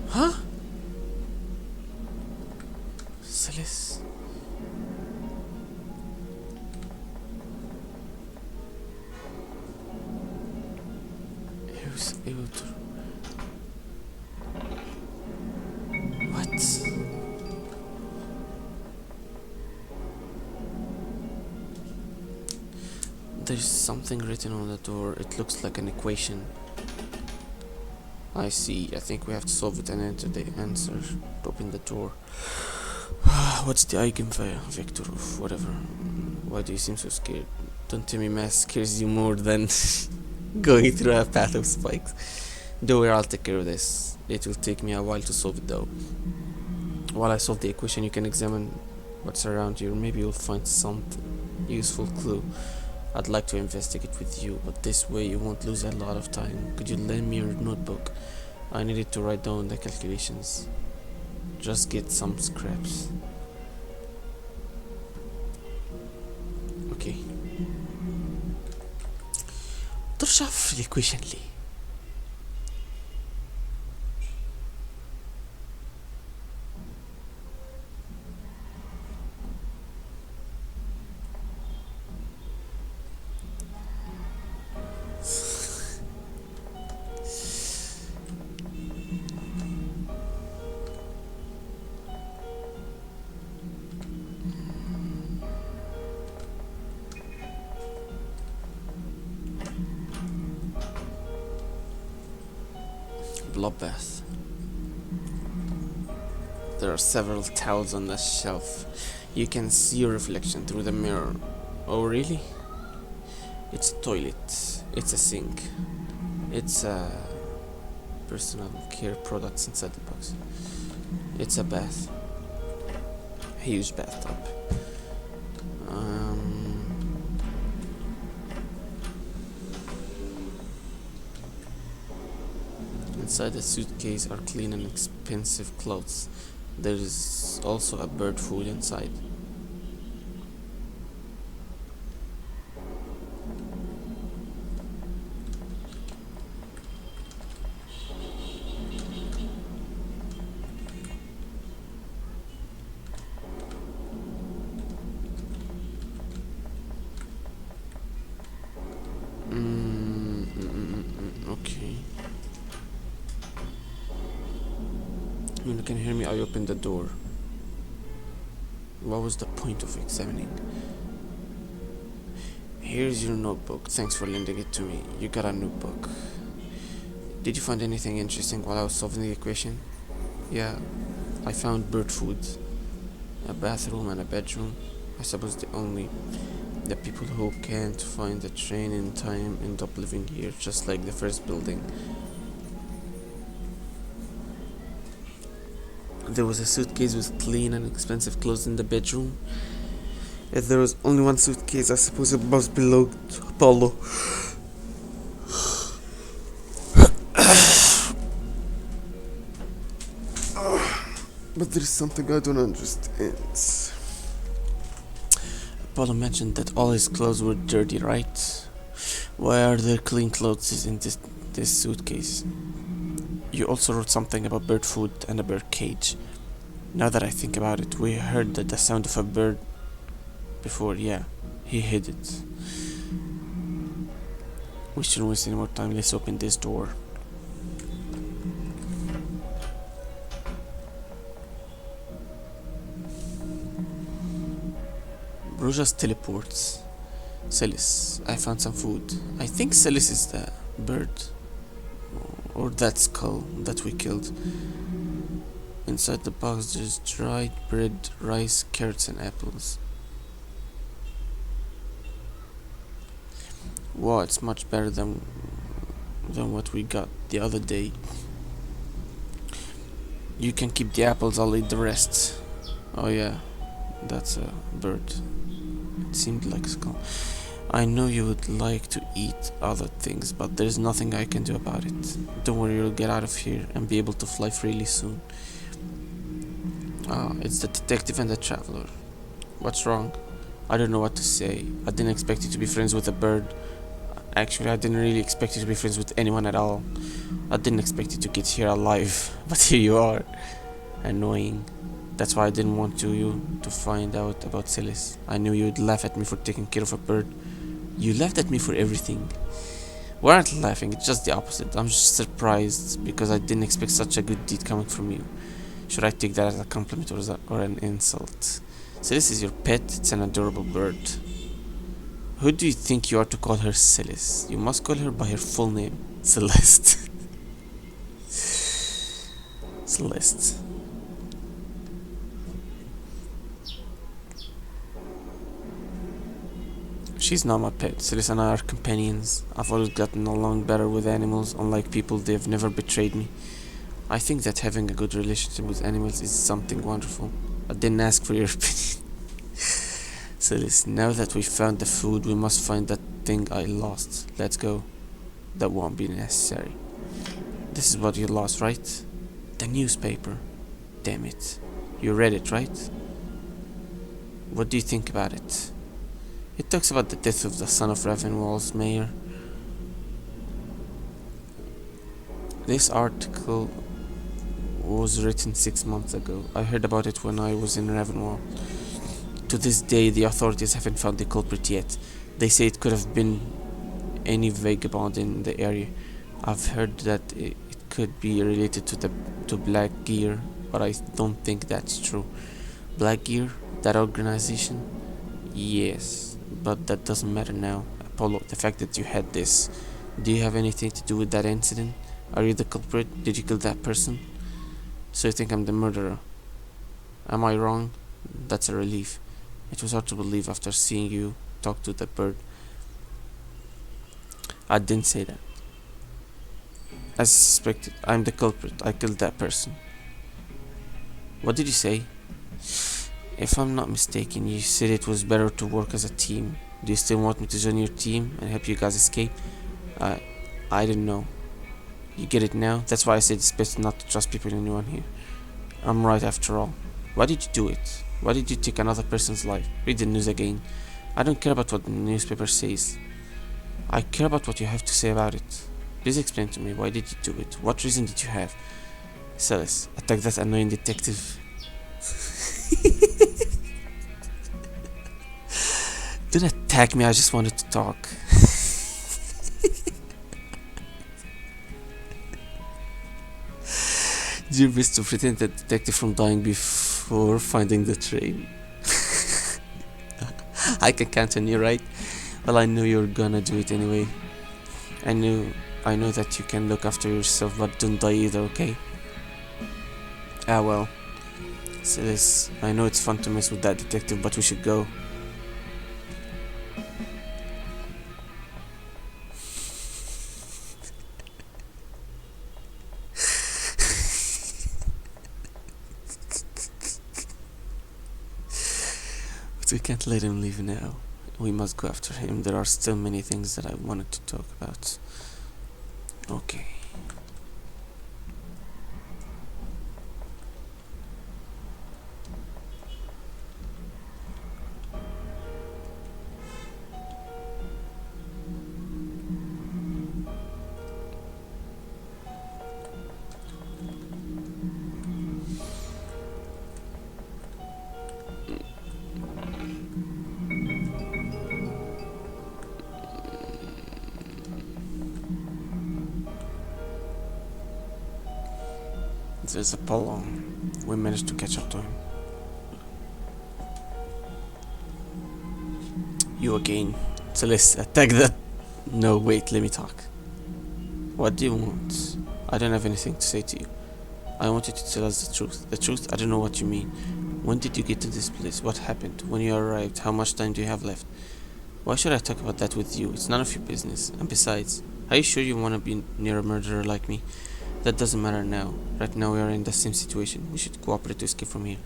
Huh? Celis. He was able to. What? There's something written on the door. It looks like an equation. I see. I think we have to solve it and enter the answer to open the door. What's the eigenvector of whatever? Why do you seem so scared? Don't tell me math scares you more than going through a path of spikes. Don't worry, I'll take care of this. It will take me a while to solve it though. While I solve the equation, you can examine what's around you. Maybe you'll find some useful clue. I'd like to investigate with you, but this way you won't lose a lot of time. Could you lend me your notebook? I needed to write down the calculations. Just get some scraps. Okay. ترجع في الإيكويشن ليه؟ Bloodbath. There are several towels on the shelf. You can see your reflection through the mirror. Oh really? It's a toilet. It's a sink. It's a personal care products inside the box. It's a bath. A huge bathtub. Inside the suitcase are clean and expensive clothes. There is also a bird food inside. Okay. When you can hear me, I opened the door. What was the point of examining? Here's your notebook. Thanks for lending it to me. You got a notebook. Did you find anything interesting while I was solving the equation? Yeah, I found bird food, a bathroom and a bedroom. I suppose the people who can't find the train in time end up living here, just like the first building. There was a suitcase with clean and expensive clothes in the bedroom. If there was only one suitcase, I suppose it must belong to Apollo. But there's something I don't understand. Apollo mentioned that all his clothes were dirty, right? Why are there clean clothes in this suitcase? You also wrote something about bird food and a bird cage. Now that I think about it, we heard the sound of a bird before. Yeah, he hid it. We shouldn't waste any more time. Let's open this door. Bro just teleports. Celis, I found some food. I think Celis is the bird. Or that skull that we killed. Inside the box there's dried bread, rice, carrots and apples. Wow, it's much better than what we got the other day. You can keep the apples, I'll eat the rest. Oh yeah, that's a bird. It seemed like a skull. I know you would like to eat other things, but there's nothing I can do about it. Don't worry, you'll get out of here and be able to fly freely soon. Ah, it's the detective and the traveler. What's wrong? I don't know what to say. I didn't expect you to be friends with a bird. Actually, I didn't really expect you to be friends with anyone at all. I didn't expect you to get here alive, but here you are. Annoying. That's why I didn't want you to find out about Celis. I knew you'd laugh at me for taking care of a bird. You laughed at me for everything. We aren't laughing, it's just the opposite. I'm just surprised because I didn't expect such a good deed coming from you. Should I take that as a compliment or an insult? Celis is your pet, it's an adorable bird. Who do you think you are to call her Celis? You must call her by her full name, Celeste. Celeste. She's not my pet. Celis and I are companions. I've always gotten along better with animals. Unlike people, they've never betrayed me. I think that having a good relationship with animals is something wonderful. I didn't ask for your opinion. Celis, now that we found the food, we must find that thing I lost. Let's go. That won't be necessary. This is what you lost, right? The newspaper. Damn it. You read it, right? What do you think about it? It talks about the death of the son of Ravenwall's mayor. This article was written 6 months ago. I heard about it when I was in Ravenwall. To this day, the authorities haven't found the culprit yet. They say it could have been any vagabond in the area. I've heard that it could be related to Black Gear, but I don't think that's true. Black Gear? That organization? Yes, but that doesn't matter now. Apollo, the fact that you had this, do you have anything to do with that incident? Are you the culprit? Did you kill that person? So you think I'm the murderer? Am I wrong? That's a relief. It was hard to believe after seeing you talk to the bird. I didn't say that. As suspected, I'm the culprit. I killed that person. What did you say? If I'm not mistaken, you said it was better to work as a team. Do you still want me to join your team and help you guys escape? I didn't know. You get it now? That's why I said it's best not to trust people anyone here. I'm right after all. Why did you do it? Why did you take another person's life? Read the news again. I don't care about what the newspaper says. I care about what you have to say about it. Please explain to me, why did you do it? What reason did you have? Celis, attack that annoying detective. Don't attack me, I just wanted to talk. Do your best to prevent the detective from dying before finding the train. I can count on you, right? Well, I knew you were gonna do it anyway. I know that you can look after yourself, but don't die either, okay? Ah well. Celis, I know it's fun to mess with that detective, but we should go. But we can't let him leave now. We must go after him. There are still many things that I wanted to talk about. Okay. There's Apollo. We managed to catch up to him. You again. Celis, attack that. No, wait, let me talk. What do you want? I don't have anything to say to you. I want you to tell us the truth. The truth? I don't know what you mean. When did you get to this place? What happened? When you arrived? How much time do you have left? Why should I talk about that with you? It's none of your business. And besides, are you sure you want to be near a murderer like me? That doesn't matter now. Right now we are in the same situation. We should cooperate to escape from here.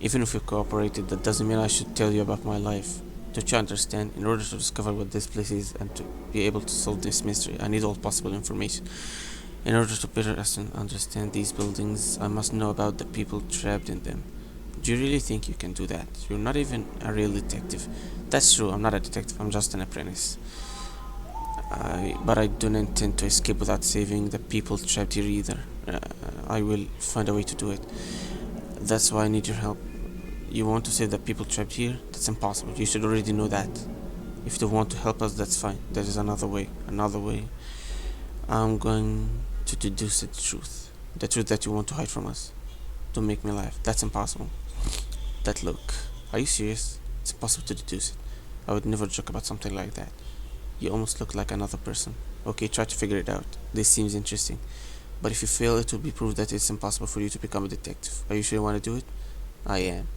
Even if we cooperated, that doesn't mean I should tell you about my life. Don't you understand? In order to discover what this place is and to be able to solve this mystery, I need all possible information. In order to better understand these buildings, I must know about the people trapped in them. Do you really think you can do that? You're not even a real detective. That's true, I'm not a detective, I'm just an apprentice. But I don't intend to escape without saving the people trapped here either. I will find a way to do it. That's why I need your help. You want to save the people trapped here? That's impossible. You should already know that. If you want to help us, that's fine. There is another way. Another way. I'm going to deduce the truth. The truth that you want to hide from us. Don't make me laugh. That's impossible. That look. Are you serious? It's impossible to deduce it. I would never joke about something like that. You almost look like another person. Okay, try to figure it out. This seems interesting. But if you fail, it will be proof that it's impossible for you to become a detective. Are you sure you want to do it? I am.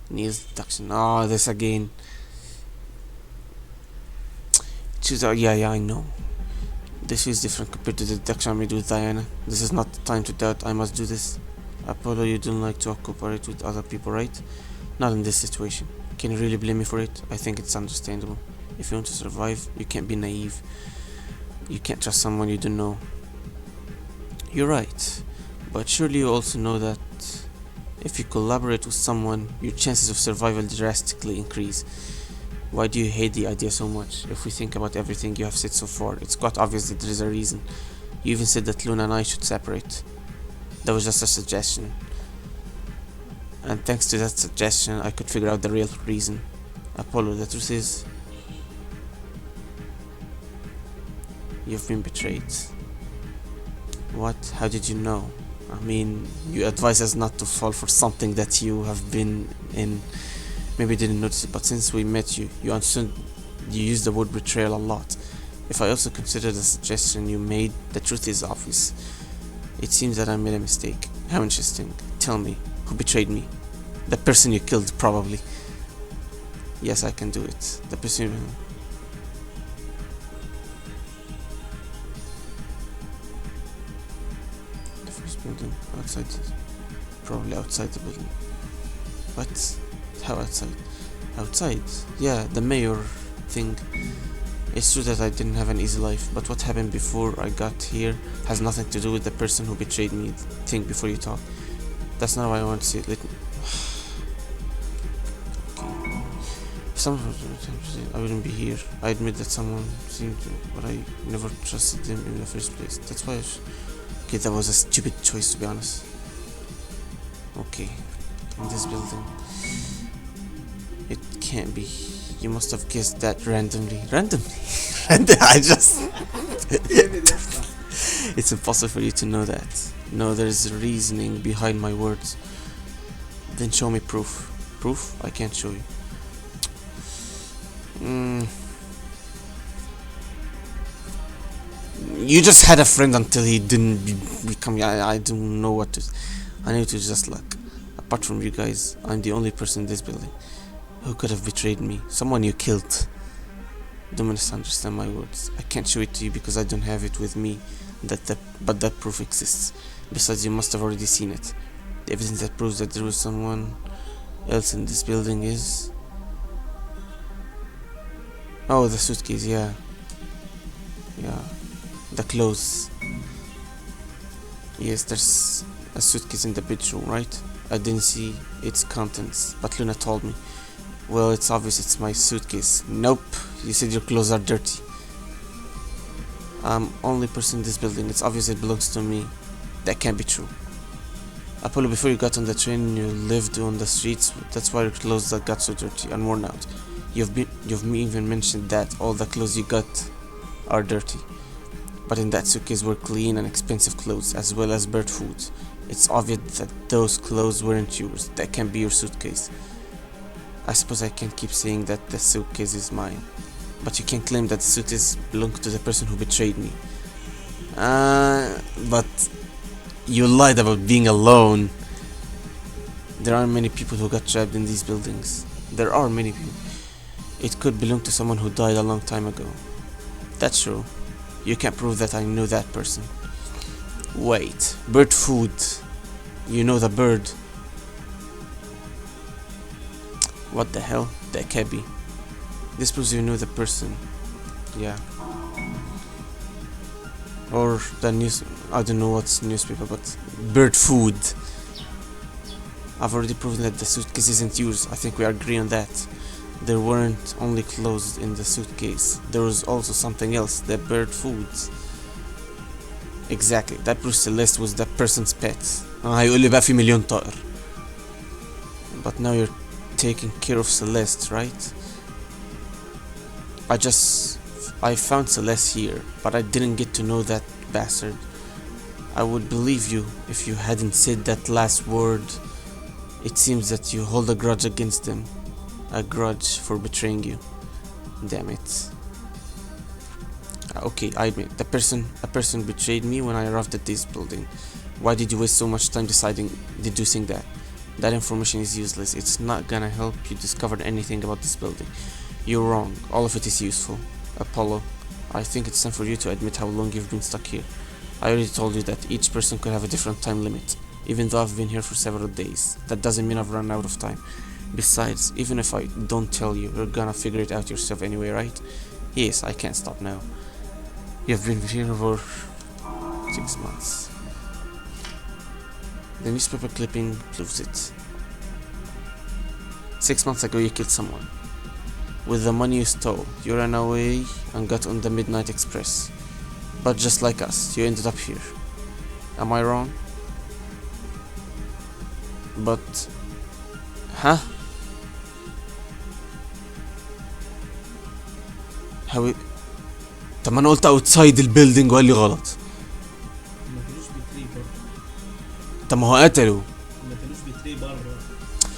Neil's deduction. Oh, this again. Choose. Yeah, I know. This is different compared to the deduction I made with Diana. This is not the time to doubt. I must do this. Apollo, you don't like to cooperate with other people, right? Not in this situation. Can you really blame me for it? I think it's understandable. If you want to survive, you can't be naive. You can't trust someone you don't know. You're right. But surely you also know that if you collaborate with someone, your chances of survival drastically increase. Why do you hate the idea so much? If we think about everything you have said so far, it's quite obvious that there is a reason. You even said that Luna and I should separate. That was just a suggestion. And thanks to that suggestion, I could figure out the real reason. Apollo, the truth is, you've been betrayed. What? How did you know? I mean, you advise us not to fall for something that you have been in. Maybe didn't notice it, but since we met you, you understood. You used the word betrayal a lot. If I also consider the suggestion you made, the truth is obvious. It seems that I made a mistake. How interesting. Tell me, who betrayed me? The person you killed, probably. Yes, I can do it. The person. The first building outside. Probably outside the building. What? How outside? Outside? Yeah, the mayor thing. It's true that I didn't have an easy life, but what happened before I got here has nothing to do with the person who betrayed me. Think before you talk. That's not what I want to see. Let me... Okay. I wouldn't be here. I admit that someone seemed to, but I never trusted them in the first place. That's why okay, that was a stupid choice, to be honest. Okay. In this building. It can't be. You must have guessed that randomly. Randomly? I just... It's impossible for you to know that. No, there's reasoning behind my words. Then show me proof. Proof? I can't show you. You just had a friend until he didn't become... I don't know what to... I need to just luck. Apart from you guys, I'm the only person in this building who could have betrayed me. Someone you killed. Don't misunderstand my words. I can't show it to you because I don't have it with me. But that proof exists. Besides, you must have already seen it. The evidence that proves that there was someone else in this building is... Oh, the suitcase, yeah. Yeah. The clothes. Yes, there's a suitcase in the bedroom, right? I didn't see its contents, but Luna told me. Well, it's obvious it's my suitcase. Nope, you said your clothes are dirty. I'm only person in this building. It's obvious it belongs to me. That can't be true. Apollo, before you got on the train, you lived on the streets. That's why your clothes that got so dirty and worn out. You've even mentioned that all the clothes you got are dirty. But in that suitcase were clean and expensive clothes, as well as bird food. It's obvious that those clothes weren't yours. That can't be your suitcase. I suppose I can't keep saying that the suitcase is mine. But you can claim that the suitcase belonged to the person who betrayed me. But you lied about being alone. There aren't many people who got trapped in these buildings. There are many people. It could belong to someone who died a long time ago. That's true. You can't prove that I know that person. Wait, bird food. You know the bird. What the hell? That can't be. This proves you know the person. Yeah. Or the news. I don't know what's newspaper, but bird food. I've already proven that the suitcase isn't yours. I think we agree on that. There weren't only clothes in the suitcase. There was also something else, the bird foods. Exactly, that proves Celeste was that person's pet. هيقول لي بقى في مليون طائر. But now you're taking care of Celeste, right? I found Celeste here, but I didn't get to know that bastard. I would believe you if you hadn't said that last word. It seems that you hold a grudge against him. A grudge for betraying you. Damn it. Okay, I admit, a person betrayed me when I arrived at this building. Why did you waste so much time deducing that? That information is useless. It's not gonna help you discover anything about this building. You're wrong. All of it is useful. Apollo, I think it's time for you to admit how long you've been stuck here. I already told you that each person could have a different time limit. Even though I've been here for several days, that doesn't mean I've run out of time. Besides, even if I don't tell you, you're gonna figure it out yourself anyway, right? Yes, I can't stop now. You've been here for 6 months. The newspaper clipping proves it. 6 months ago you killed someone. With the money you stole, you ran away and got on the Midnight Express. But just like us, you ended up here. Am I wrong? But... Huh? How... طب ما انا قلت outside البيلدينج وقال لي غلط. ما كانوش بيتري بره. طب ما هو قتله. ما كانوش بيتري بره.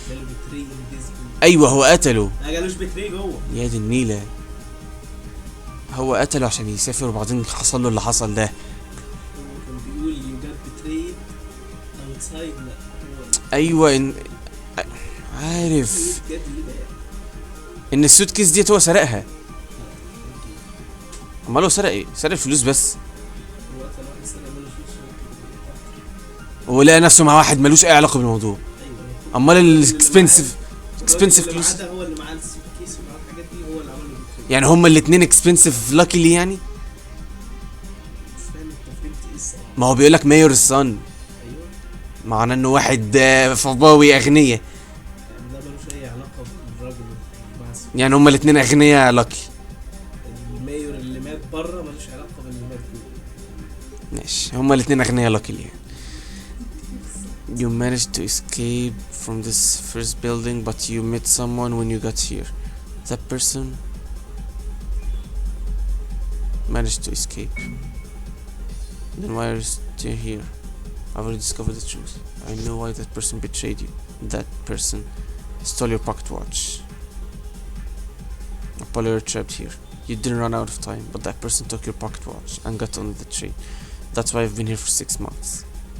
قالوا بيتري انفيزبل. ايوه هو قتله. ما قالوش بيتري جوه. يا دي النيلة. هو قتله عشان يسافر وبعدين حصل له اللي حصل ده. هو كان بيقول يو جات بيتريد اوتسايد. لا هو ايوه عارف بجد اللي بقى. ان السوتكيس ديت هو سرقها. امال هو سرق ايه؟ سرق الفلوس بس. هو قتل واحد سنة مالوش فلوس. ولقى نفسه مع واحد ملوش اي علاقه بالموضوع. ايوه. امال الاكسبنسيف فلوس. هو اللي معاه السوت كيس ومعاه الحاجات دي هو اللي عمل له بيتريد. يعني هما الاتنين اكسبنسيف لاكيلي يعني. مش فاهم انت فهمت ايه الصراحة. ما هو بيقولك مايور الصن. ايوه. معناه انه واحد فضاوي اغنياء. يعني ده ملوش اي علاقة بالراجل مع السوت. يعني هما الاتنين اغنياء لاكي. المايور اللي مات بره ملوش علاقة باللي مات جوه. ماشي هما الاتنين اغنياء لاكي يعني. You managed to escape from this first building, but you met someone when you got here. That person managed to escape. Then why are you still here? I've already discovered the truth. I know why that person betrayed you. That person stole your pocket watch. Apollo, you're trapped here. You didn't run out of time, but that person took your pocket watch and got on the train. That's why I've been here for 6 months.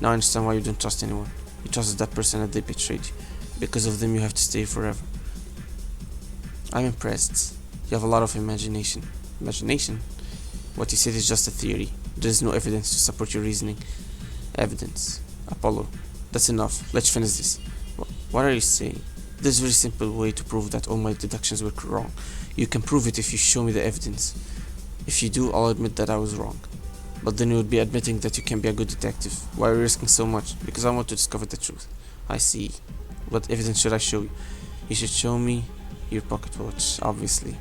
Now I understand why you don't trust anyone. You trusted that person and they betrayed you. Because of them you have to stay forever. I'm impressed. You have a lot of imagination. Imagination? What you said is just a theory. There is no evidence to support your reasoning. Evidence. Apollo, that's enough. Let's finish this. What are you saying? There's a very simple way to prove that all my deductions were wrong. You can prove it if you show me the evidence. If you do, I'll admit that I was wrong. But then you would be admitting that you can be a good detective. Why are you risking so much? Because I want to discover the truth. I see. What evidence should I show you? You should show me your pocket watch, obviously.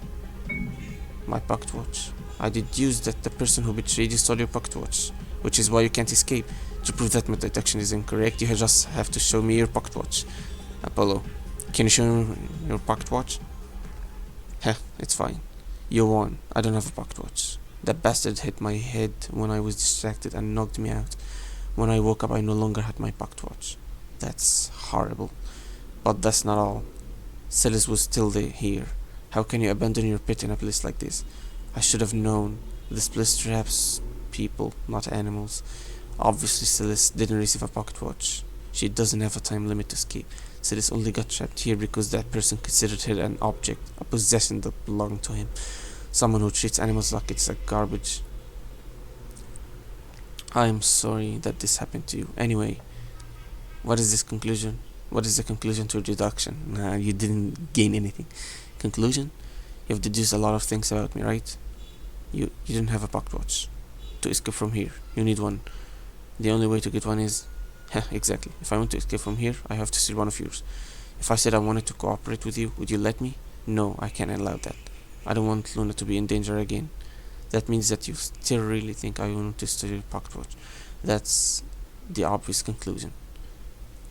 My pocket watch. I deduce that the person who betrayed you stole your pocket watch, which is why you can't escape. To prove that my deduction is incorrect, you just have to show me your pocket watch. Apollo, can you show me your pocket watch? Heh, it's fine. You won. I don't have a pocket watch. That bastard hit my head when I was distracted and knocked me out. When I woke up, I no longer had my pocket watch. That's horrible. But that's not all. Celis was still here. How can you abandon your pet in a place like this? I should have known. This place traps people, not animals. Obviously, Celis didn't receive a pocket watch. She doesn't have a time limit to escape. Celis only got trapped here because that person considered her an object, a possession that belonged to him. Someone who treats animals like it's a garbage. I am sorry that this happened to you. Anyway, what is this conclusion? What is the conclusion to your deduction? Nah, you didn't gain anything. Conclusion? You've deduced a lot of things about me, right? You didn't have a pocket watch. To escape from here, you need one. The only way to get one is Exactly. If I want to escape from here, I have to steal one of yours. If I said I wanted to cooperate with you, would you let me? No, I can't allow that. I don't want Luna to be in danger again. That means that you still really think I want to steal your pocket watch. That's the obvious conclusion.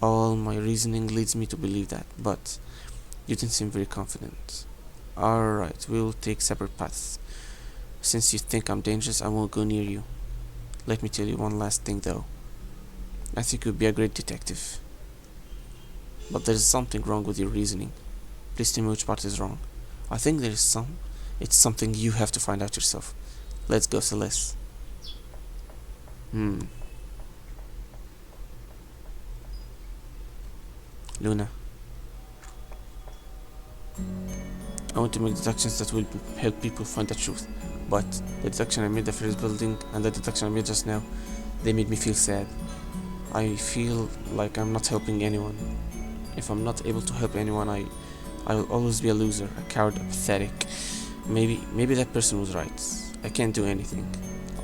All my reasoning leads me to believe that, but you didn't seem very confident. Alright, we'll take separate paths. Since you think I'm dangerous, I won't go near you. Let me tell you one last thing though. I think you'd be a great detective. But there's something wrong with your reasoning. Please tell me which part is wrong. I think there is some. It's something you have to find out yourself. Let's go, Celeste. Luna, I want to make deductions that will help people find the truth. But the deduction I made the first building and the deduction I made just now, they made me feel sad. I feel like I'm not helping anyone. If I'm not able to help anyone, I will always be a loser, a coward, a pathetic. Maybe that person was right. I can't do anything.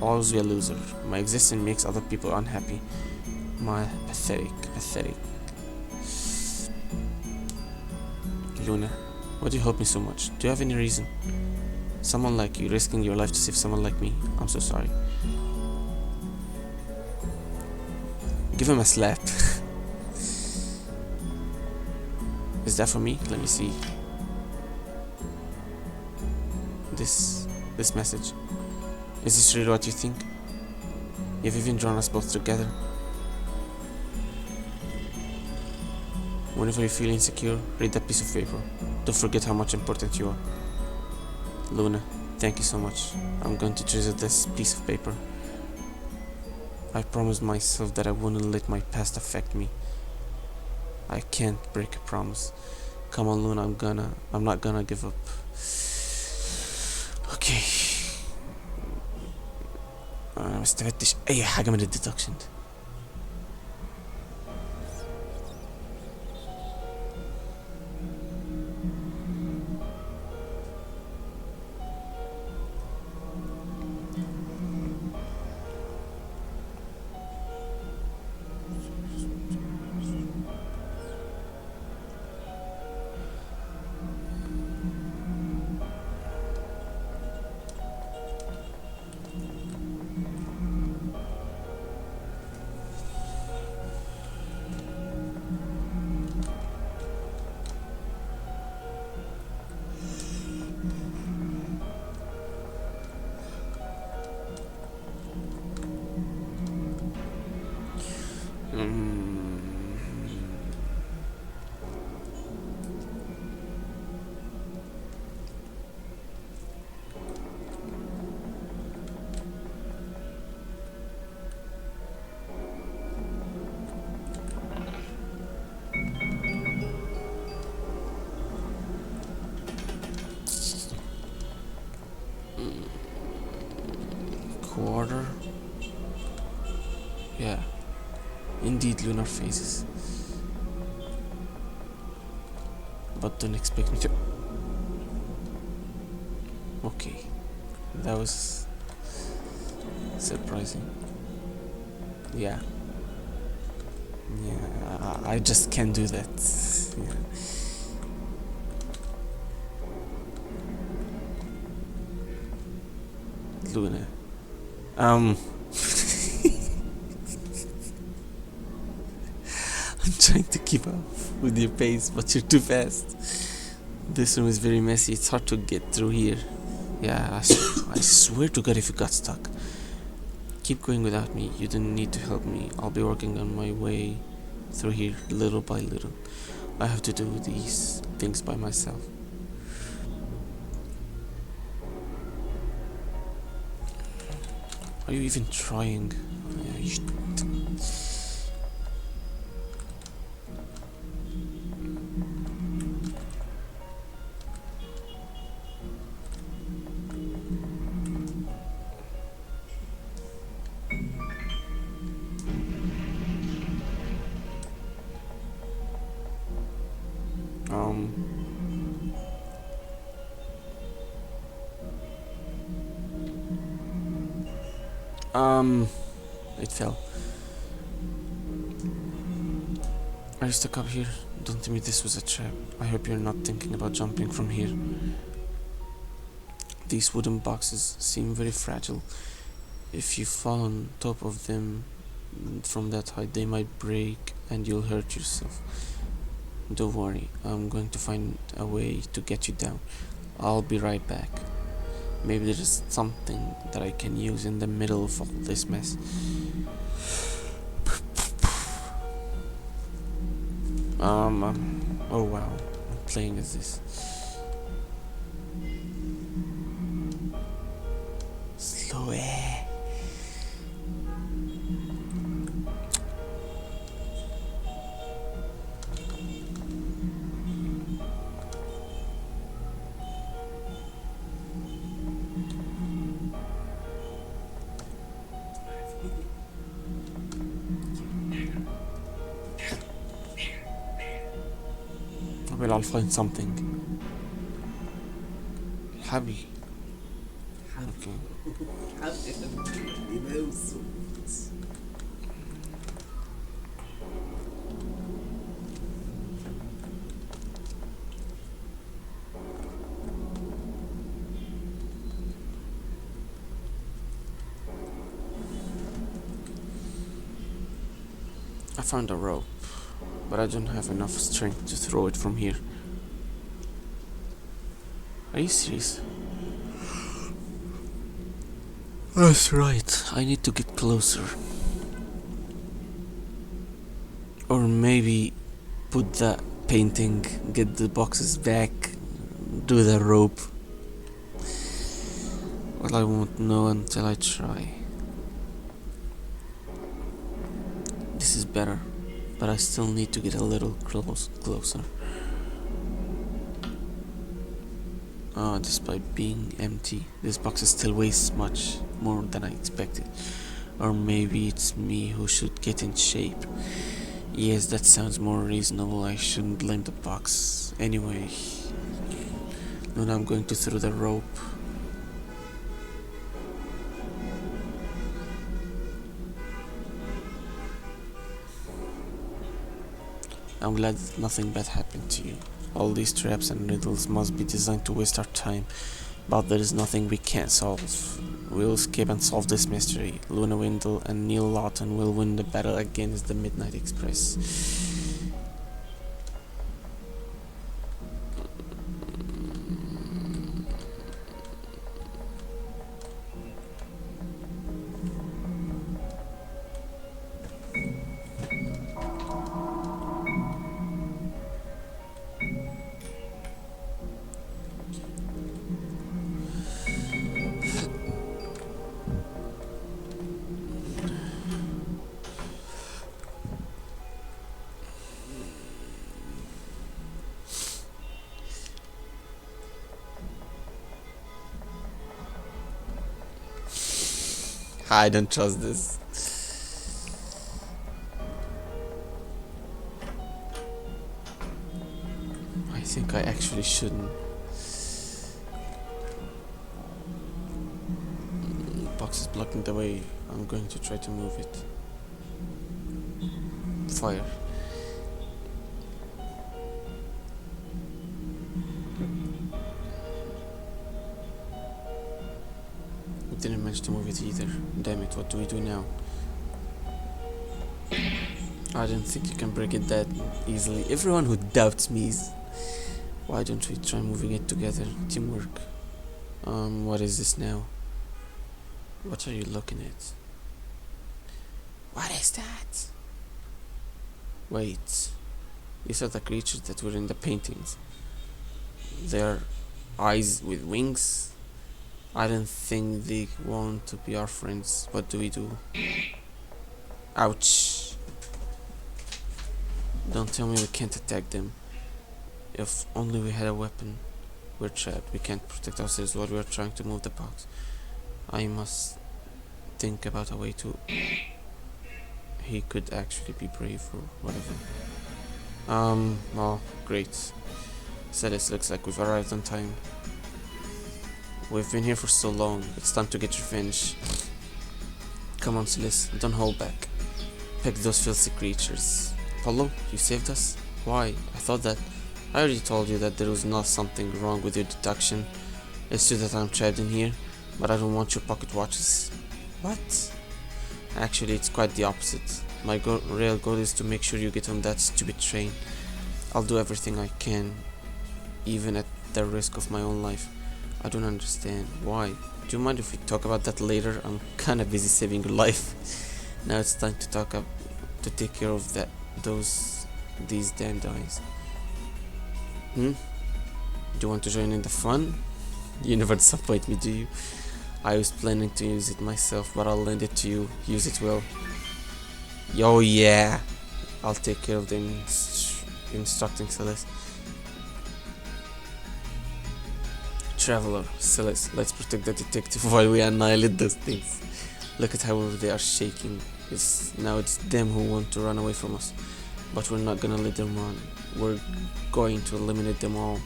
I'll always be a loser. My existence makes other people unhappy. My pathetic. Luna, why do you help me so much? Do you have any reason? Someone like you risking your life to save someone like me. I'm so sorry. Give him a slap. Is that for me? Let me see. This message. Is this really what you think? You've even drawn us both together. Whenever you feel insecure, read that piece of paper. Don't forget how much important you are. Luna, thank you so much. I'm going to treasure this piece of paper. I promised myself that I wouldn't let my past affect me. I can't break a promise. Come on, Luna, I'm not gonna give up. Okay. أنا ما استفدتش أي حاجة من الديدكشن. Quarter. Yeah, indeed lunar phases. But don't expect me to. Okay, that was surprising. Yeah, I just can't do that. Yeah. Luna. I'm trying to keep up with your pace, but you're too fast. This room is very messy. It's hard to get through here. Yeah, I swear to God if you got stuck. Keep going without me. You don't need to help me. I'll be working on my way through here little by little. I have to do these things by myself. Are you even trying? Yeah, you should. It fell. Are you stuck up here? Don't tell me this was a trap. I hope you're not thinking about jumping from here. These wooden boxes seem very fragile. If you fall on top of them from that height, they might break and you'll hurt yourself. Don't worry, I'm going to find a way to get you down. I'll be right back. Maybe there's something that I can use in the middle of all this mess. Oh wow, what playing is this? Slow air. Well, I'll find something. Happy. Okay. I found a rope, but I don't have enough strength to throw it from here. Are you serious? That's right, I need to get closer. Or maybe put the painting, get the boxes back, do the rope. Well, I won't know until I try. This is better, but I still need to get a little closer. Despite being empty, this box still weighs much more than I expected. Or maybe it's me who should get in shape. Yes, that sounds more reasonable. I shouldn't blame the box. Anyway, now I'm going to throw the rope. I'm glad that nothing bad happened to you. All these traps and riddles must be designed to waste our time, but there is nothing we can't solve. We'll escape and solve this mystery. Luna Wendell and Neil Lawton will win the battle against the Midnight Express. I don't trust this. I think I actually shouldn't. Box is blocking the way. I'm going to try to move it. Fire. Didn't manage to move it either. Damn it, what do we do now? I don't think you can break it that easily. Everyone who doubts me is... Why don't we try moving it together? Teamwork. What is this now? What are you looking at? What is that? Wait. These are the creatures that were in the paintings. They're eyes with wings? I don't think they want to be our friends. What do we do? Ouch. Don't tell me we can't attack them. If only we had a weapon. We're trapped. We can't protect ourselves while we're trying to move the box. I must think about a way to... He could actually be brave or whatever. Well, great. Celis, looks like we've arrived on time. We've been here for so long. It's time to get revenge. Come on, Celis, don't hold back. Pick those filthy creatures. Paulo, you saved us? Why? I thought that... I already told you that there was not something wrong with your deduction. It's true that I'm trapped in here, but I don't want your pocket watches. What? Actually, it's quite the opposite. My real goal is to make sure you get on that stupid train. I'll do everything I can, even at the risk of my own life. I don't understand. Why? Do you mind if we talk about that later? I'm kinda busy saving your life. Now it's time to to take care of these damn guys. Do you want to join in the fun? You never disappoint me, do you? I was planning to use it myself, but I'll lend it to you. Use it well. Yo, yeah. I'll take care of the instructing Celeste. Traveler, Celeste, let's protect the detective while we annihilate those things. Look at how they are shaking. Now it's them who want to run away from us. But we're not gonna let them run. We're going to eliminate them all.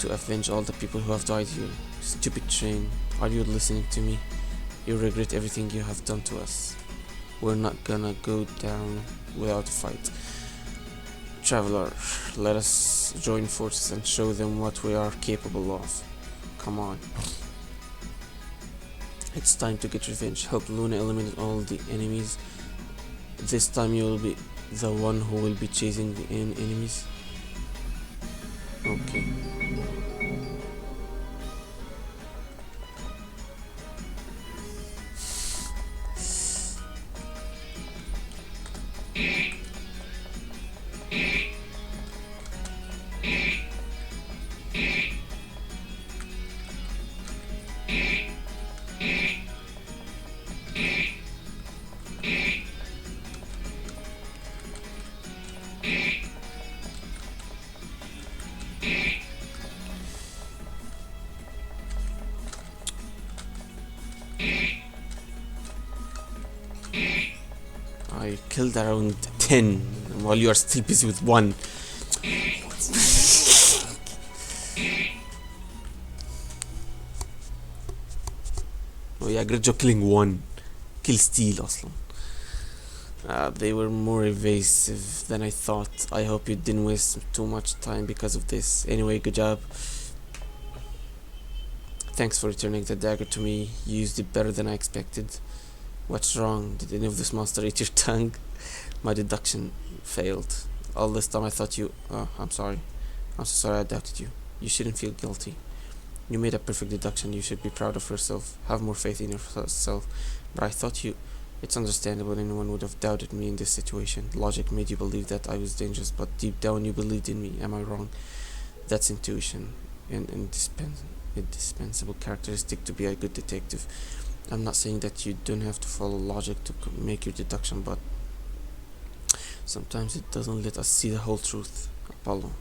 To avenge all the people who have died here. Stupid train, are you listening to me? You regret everything you have done to us. We're not gonna go down without a fight. Traveler, let us join forces and show them what we are capable of. Come on. It's time to get revenge. Help Luna eliminate all the enemies. This time you will be the one who will be chasing the enemies. Okay. I killed around 10 while you are still busy with 1. Oh yeah, great job killing 1. Kill steal اصلا. They were more evasive than I thought. I hope you didn't waste too much time because of this. Anyway, good job. Thanks for returning the dagger to me. You used it better than I expected. What's wrong? Did any of this monster eat your tongue? My deduction failed. All this time I thought you... Oh, I'm sorry. I'm so sorry I doubted you. You shouldn't feel guilty. You made a perfect deduction. You should be proud of yourself. Have more faith in yourself. But I thought you... It's understandable anyone would have doubted me in this situation. Logic made you believe that I was dangerous, but deep down you believed in me. Am I wrong? That's intuition. An indispensable characteristic to be a good detective. I'm not saying that you don't have to follow logic to make your deduction, but sometimes it doesn't let us see the whole truth, Apollo.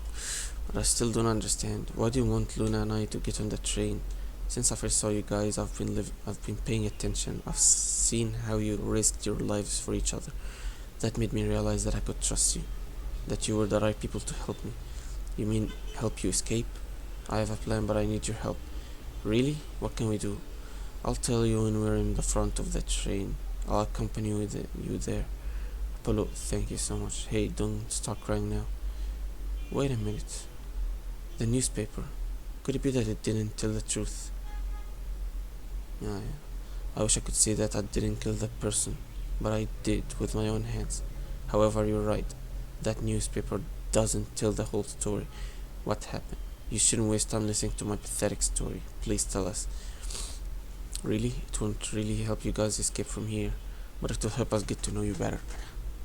But I still don't understand. Why do you want Luna and I to get on the train? Since I first saw you guys, I've been paying attention. I've seen how you risked your lives for each other. That made me realize that I could trust you, that you were the right people to help me. You mean help you escape? I have a plan, but I need your help. Really? What can we do? I'll tell you when we're in the front of the train. I'll accompany you there. Apollo, thank you so much. Hey, don't start crying now. Wait a minute. The newspaper. Could it be that it didn't tell the truth? Yeah. I wish I could say that I didn't kill that person, but I did with my own hands. However, you're right. That newspaper doesn't tell the whole story. What happened? You shouldn't waste time listening to my pathetic story. Please tell us. Really? It won't really help you guys escape from here, but it will help us get to know you better.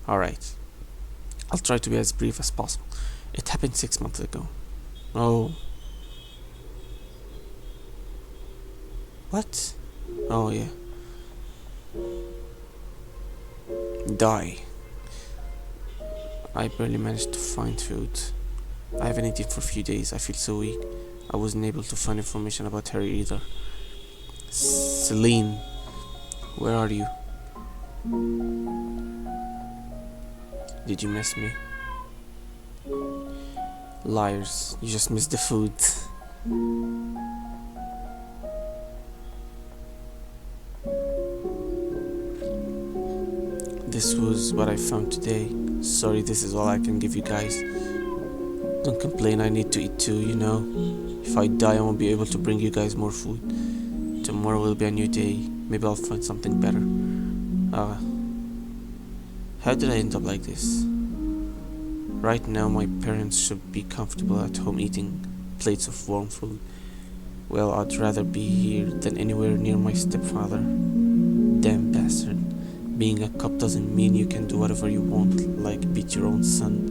Alright. I'll try to be as brief as possible. It happened 6 months ago. Oh. What? Oh yeah. Die. I barely managed to find food. I haven't eaten for a few days. I feel so weak. I wasn't able to find information about her either. Celine, where are you? Did you miss me? Liars, you just missed the food. this was what I found today. Sorry, this is all I can give you guys. Don't complain, I need to eat too, you know. If I die, I won't be able to bring you guys more food. Tomorrow will be a new day. Maybe I'll find something better. How did I end up like this? Right now, my parents should be comfortable at home eating plates of warm food. Well, I'd rather be here than anywhere near my stepfather. Damn bastard. Being a cop doesn't mean you can do whatever you want, like beat your own son.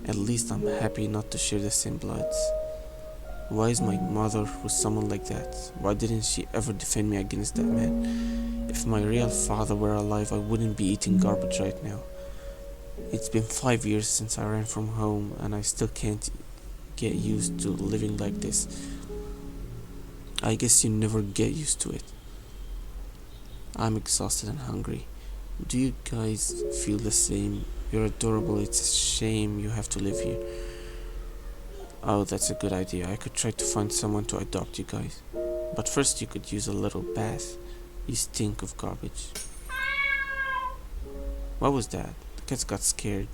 At least I'm happy not to share the same bloods. Why is my mother with someone like that? Why didn't she ever defend me against that man? If my real father were alive, I wouldn't be eating garbage right now. It's been 5 years since I ran from home, and I still can't get used to living like this. I guess you never get used to it. I'm exhausted and hungry. Do you guys feel the same? You're adorable, it's a shame you have to live here. Oh, that's a good idea. I could try to find someone to adopt you guys. But first you could use a little bath. You stink of garbage. What was that? The cats got scared.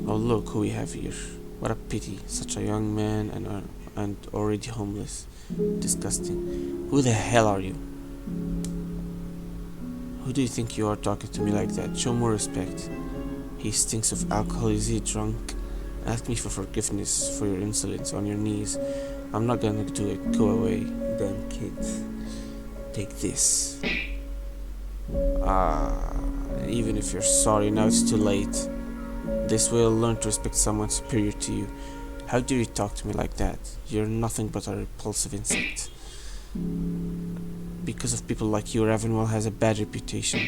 Oh, look who we have here. What a pity. Such a young man and already homeless. Disgusting. Who the hell are you? Who do you think you are talking to me like that? Show more respect. He stinks of alcohol. Is he drunk? Ask me for forgiveness for your insolence on your knees. I'm not gonna do it. Go away. Damn kids. Take this. Even if you're sorry, now it's too late. This way you'll learn to respect someone superior to you. How dare you talk to me like that? You're nothing but a repulsive insect. Because of people like you, Ravenwell has a bad reputation.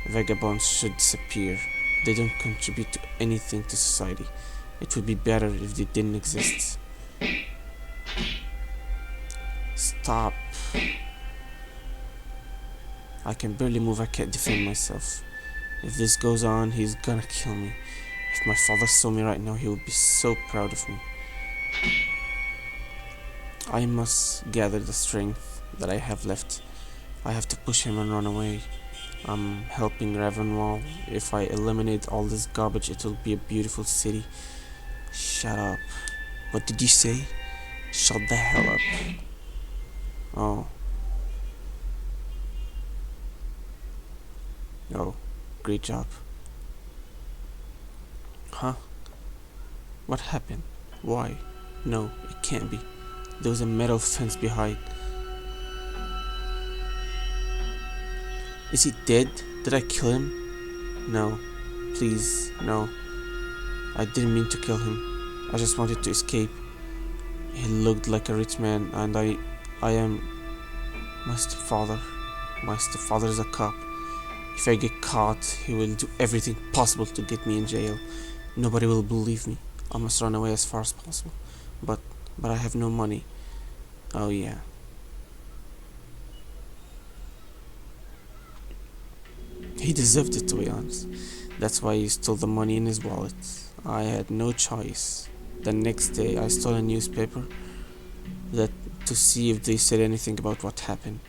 Vagabonds should disappear. They don't contribute to anything to society. It would be better if they didn't exist. Stop. I can barely move, I can't defend myself. If this goes on, he's gonna kill me. If my father saw me right now, he would be so proud of me. I must gather the strength that I have left. I have to push him and run away. I'm helping Ravenwall. If I eliminate all this garbage, it will be a beautiful city. Shut up. What did you say? Shut the hell up. Oh. Oh, great job. Huh? What happened? Why? No, it can't be. There was a metal fence behind. Is he dead? Did I kill him? No. Please, no. I didn't mean to kill him. I just wanted to escape. He looked like a rich man, and I am my stepfather. My stepfather is a cop. If I get caught, he will do everything possible to get me in jail. Nobody will believe me. I must run away as far as possible. But I have no money. Oh yeah. He deserved it, to be honest. That's why he stole the money in his wallet. I had no choice. The next day I stole a newspaper to see if they said anything about what happened.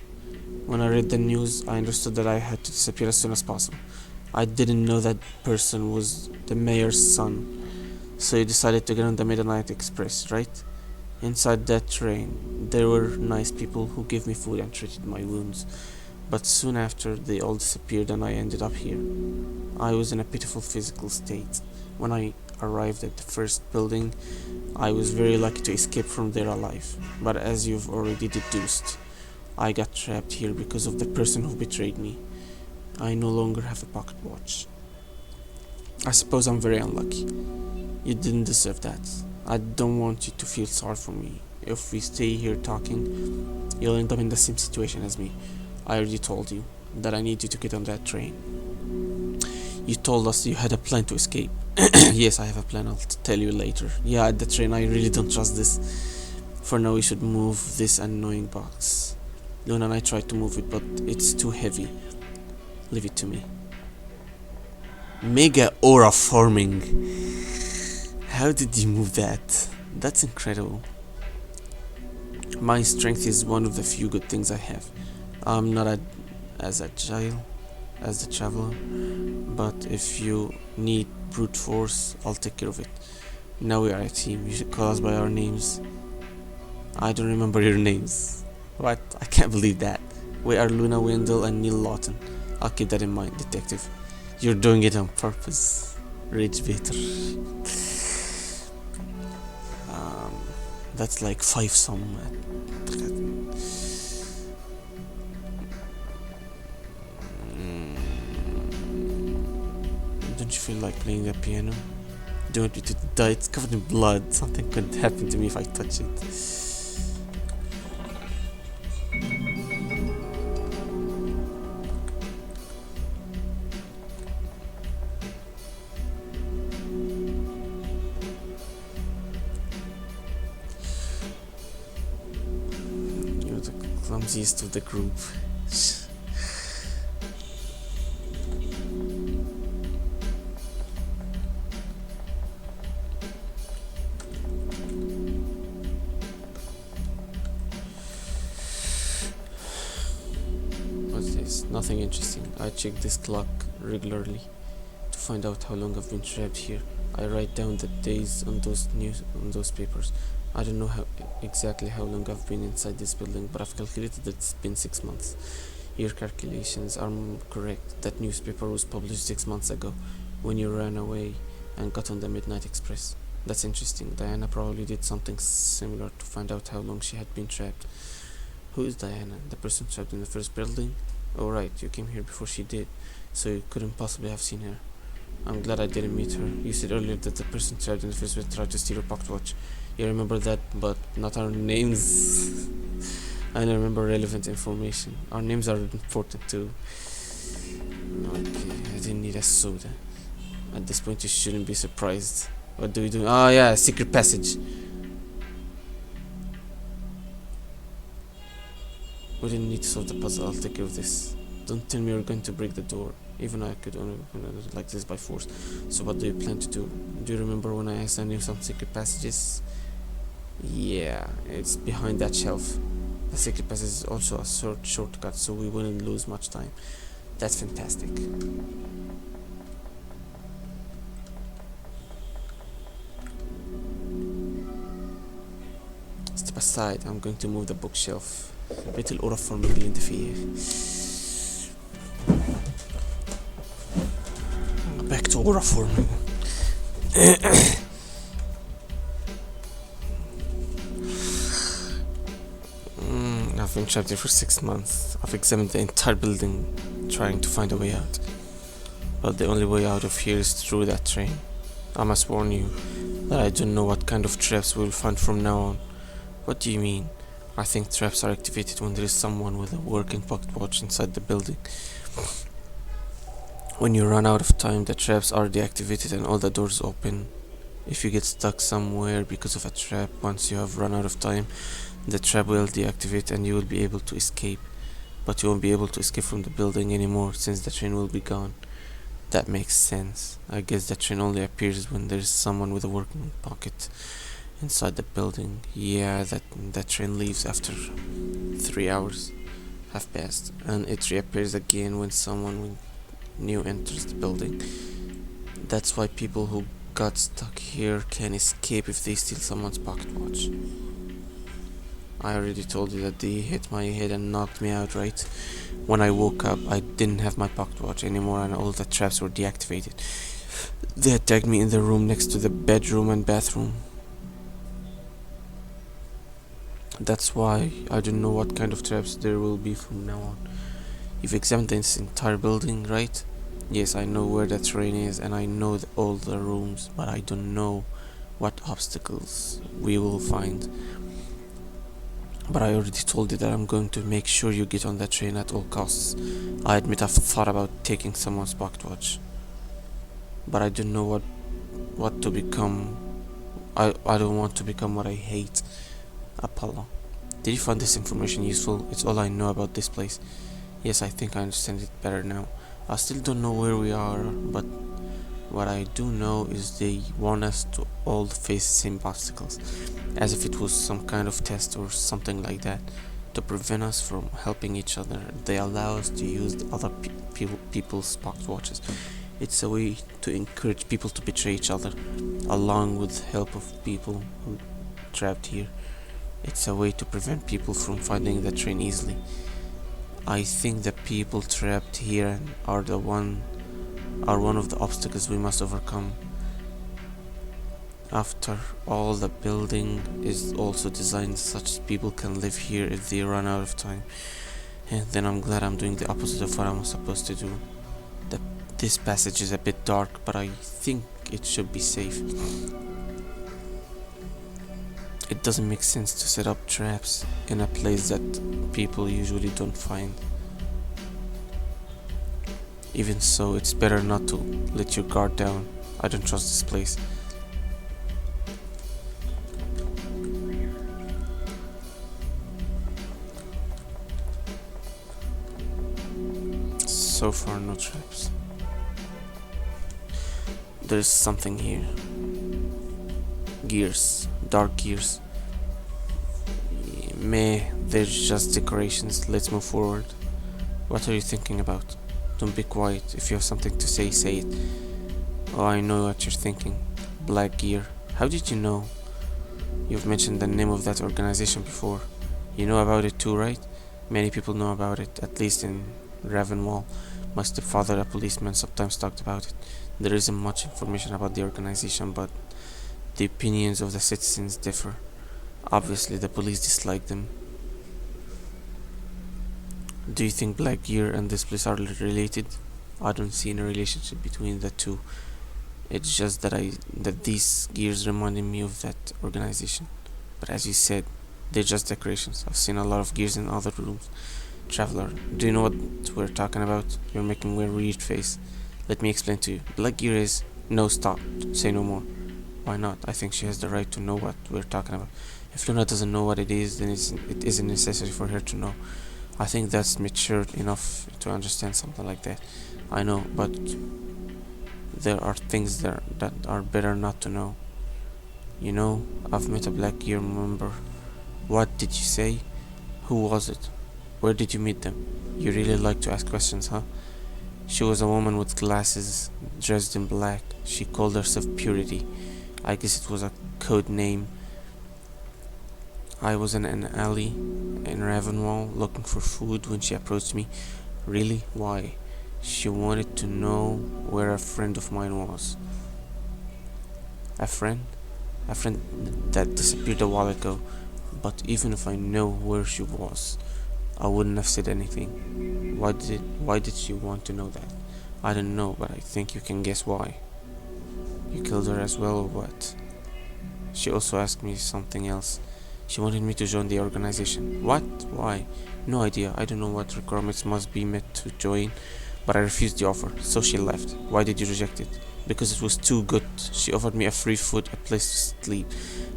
When I read the news, I understood that I had to disappear as soon as possible. I didn't know that person was the mayor's son. So you decided to get on the Midnight Express, right? Inside that train, there were nice people who gave me food and treated my wounds. But soon after, they all disappeared and I ended up here. I was in a pitiful physical state. When I arrived at the first building, I was very lucky to escape from there alive. But as you've already deduced, I got trapped here because of the person who betrayed me. I no longer have a pocket watch. I suppose I'm very unlucky. You didn't deserve that. I don't want you to feel sorry for me. If we stay here talking, you'll end up in the same situation as me. I already told you that I need you to get on that train. You told us you had a plan to escape. Yes, I have a plan. I'll tell you later. Yeah, at the train, I really don't trust this. For now, we should move this annoying box. Luna and I tried to move it, but it's too heavy. Leave it to me. Mega aura forming. How did you move that? That's incredible. My strength is one of the few good things I have. I'm not as agile as the traveler, but if you need brute force, I'll take care of it. Now we are a team. You should call us by our names. I don't remember your names. What? I can't believe that. We are Luna Wendell and Neil Lawton. I'll keep that in mind, detective. You're doing it on purpose. Rage Vader. Um, that's like 5 some. Don't you feel like playing the piano? Don't want me to die. It's covered in blood. Something could happen to me if I touch it. You're the clumsiest of the group. What's this? Nothing interesting. I check this clock regularly to find out how long I've been trapped here. I write down the days on those papers. I don't know exactly how long I've been inside this building, but I've calculated that it's been 6 months. Your calculations are correct. That newspaper was published 6 months ago, when you ran away and got on the Midnight Express. That's interesting. Diana probably did something similar to find out how long she had been trapped. Who is Diana? The person trapped in the first building? Oh right, you came here before she did, so you couldn't possibly have seen her. I'm glad I didn't meet her. You said earlier that the person trapped in the first building tried to steal your pocket watch. You remember that, but not our names. I don't remember relevant information. Our names are important too. Okay, I didn't need a soda. At this point you shouldn't be surprised. What do we do? Oh yeah, secret passage. We didn't need to solve the puzzle. I'll take care of this. Don't tell me you're going to break the door. Even I could only like this by force. So what do you plan to do? Do you remember when I asked I knew some secret passages? Yeah, it's behind that shelf. The secret passage is also a shortcut, so we wouldn't lose much time. That's fantastic. Step aside, I'm going to move the bookshelf. بيت القرف اللي انت فيه. Back to Oraform. I've been trapped here for 6 months. I've examined the entire building, trying to find a way out. But the only way out of here is through that train. I must warn you that I don't know what kind of traps we'll find from now on. What do you mean? I think traps are activated when there is someone with a working pocket watch inside the building. When you run out of time, the traps are deactivated and all the doors open. If you get stuck somewhere because of a trap, once you have run out of time, the trap will deactivate and you will be able to escape. But you won't be able to escape from the building anymore since the train will be gone. That makes sense. I guess the train only appears when there is someone with a working pocket inside the building. Yeah, that train leaves after 3 hours have passed, and it reappears again when someone new enters the building. That's why people who got stuck here can escape if they steal someone's pocket watch. I already told you that they hit my head and knocked me out, right? When I woke up, I didn't have my pocket watch anymore and all the traps were deactivated. They attacked me in the room next to the bedroom and bathroom. That's why I don't know what kind of traps there will be from now on. You've examined this entire building, right? Yes, I know where the train is and I know all the rooms, but I don't know what obstacles we will find. But I already told you that I'm going to make sure you get on that train at all costs. I admit I've thought about taking someone's pocket watch, but I don't know what to become. I don't want to become what I hate. Apollo. Did you find this information useful? It's all I know about this place. Yes, I think I understand it better now. I still don't know where we are, but What I do know is they warn us to all face the same obstacles, as if it was some kind of test or something like that, to prevent us from helping each other. They allow us to use the other people's pocket watches. It's a way to encourage people to betray each other, along with help of people who trapped here. It's a way to prevent people from finding the train easily. I think the people trapped here are one of the obstacles we must overcome. After all, the building is also designed such people can live here if they run out of time. And then I'm glad I'm doing the opposite of what I'm supposed to do. The, this passage is a bit dark, but I think it should be safe. It doesn't make sense to set up traps in a place that people usually don't find. Even so, it's better not to let your guard down. I don't trust this place. So far, no traps. There's something here. Gears. Dark gears. Meh, they're just decorations. Let's move forward. What are you thinking about? Don't be quiet. If you have something to say, say it. Oh, I know what you're thinking. Black Gear. How did you know? You've mentioned the name of that organization before. You know about it too, right? Many people know about it, at least in Ravenwall. My stepfather, a policeman, sometimes talked about it. There isn't much information about the organization, but the opinions of the citizens differ. Obviously, the police dislike them. Do you think Black Gear and this place are related? I don't see any relationship between the two. It's just that these gears reminded me of that organization. But as you said, they're just decorations. I've seen a lot of gears in other rooms. Traveler, do you know what we're talking about? You're making a weird face. Let me explain to you. Black Gear is... No, stop. Say no more. Why not? I think she has the right to know what we're talking about. If Luna doesn't know what it is, then it isn't necessary for her to know. I think that's mature enough to understand something like that. I know, but there are things that are better not to know. You know, I've met a Black Gear member. What did you say? Who was it? Where did you meet them? You really like to ask questions, huh? She was a woman with glasses, dressed in black. She called herself Purity. I guess it was a code name. I was in an alley in Ravenwall looking for food when she approached me. Really? Why? She wanted to know where a friend of mine was. A friend? A friend that disappeared a while ago. But even if I know where she was, I wouldn't have said anything. Why did she want to know that? I don't know, but I think you can guess why. You killed her as well, or what? She also asked me something else. She wanted me to join the organization. What? Why? No idea. I don't know what requirements must be met to join, but I refused the offer, so she left. Why did you reject it? Because it was too good. She offered me a free food, a place to sleep.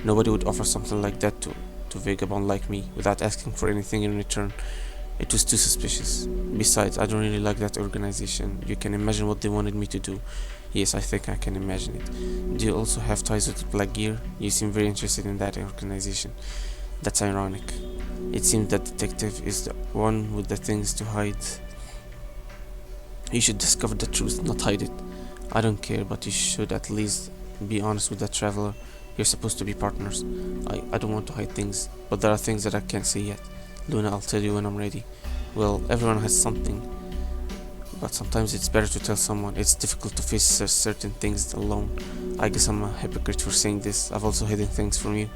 Nobody would offer something like that to vagabond like me without asking for anything in return. It was too suspicious. Besides, I don't really like that organization. You can imagine what they wanted me to do. Yes, I think I can imagine it. Do you also have ties with Black Gear? You seem very interested in that organization. That's ironic. It seems that detective is the one with the things to hide. You should discover the truth, not hide it. I don't care, but you should at least be honest with that traveler. You're supposed to be partners. I don't want to hide things, but there are things that I can't say yet. Luna, I'll tell you when I'm ready. Well, everyone has something, but sometimes it's better to tell someone. It's difficult to face certain things alone. I guess I'm a hypocrite for saying this. I've also hidden things from you,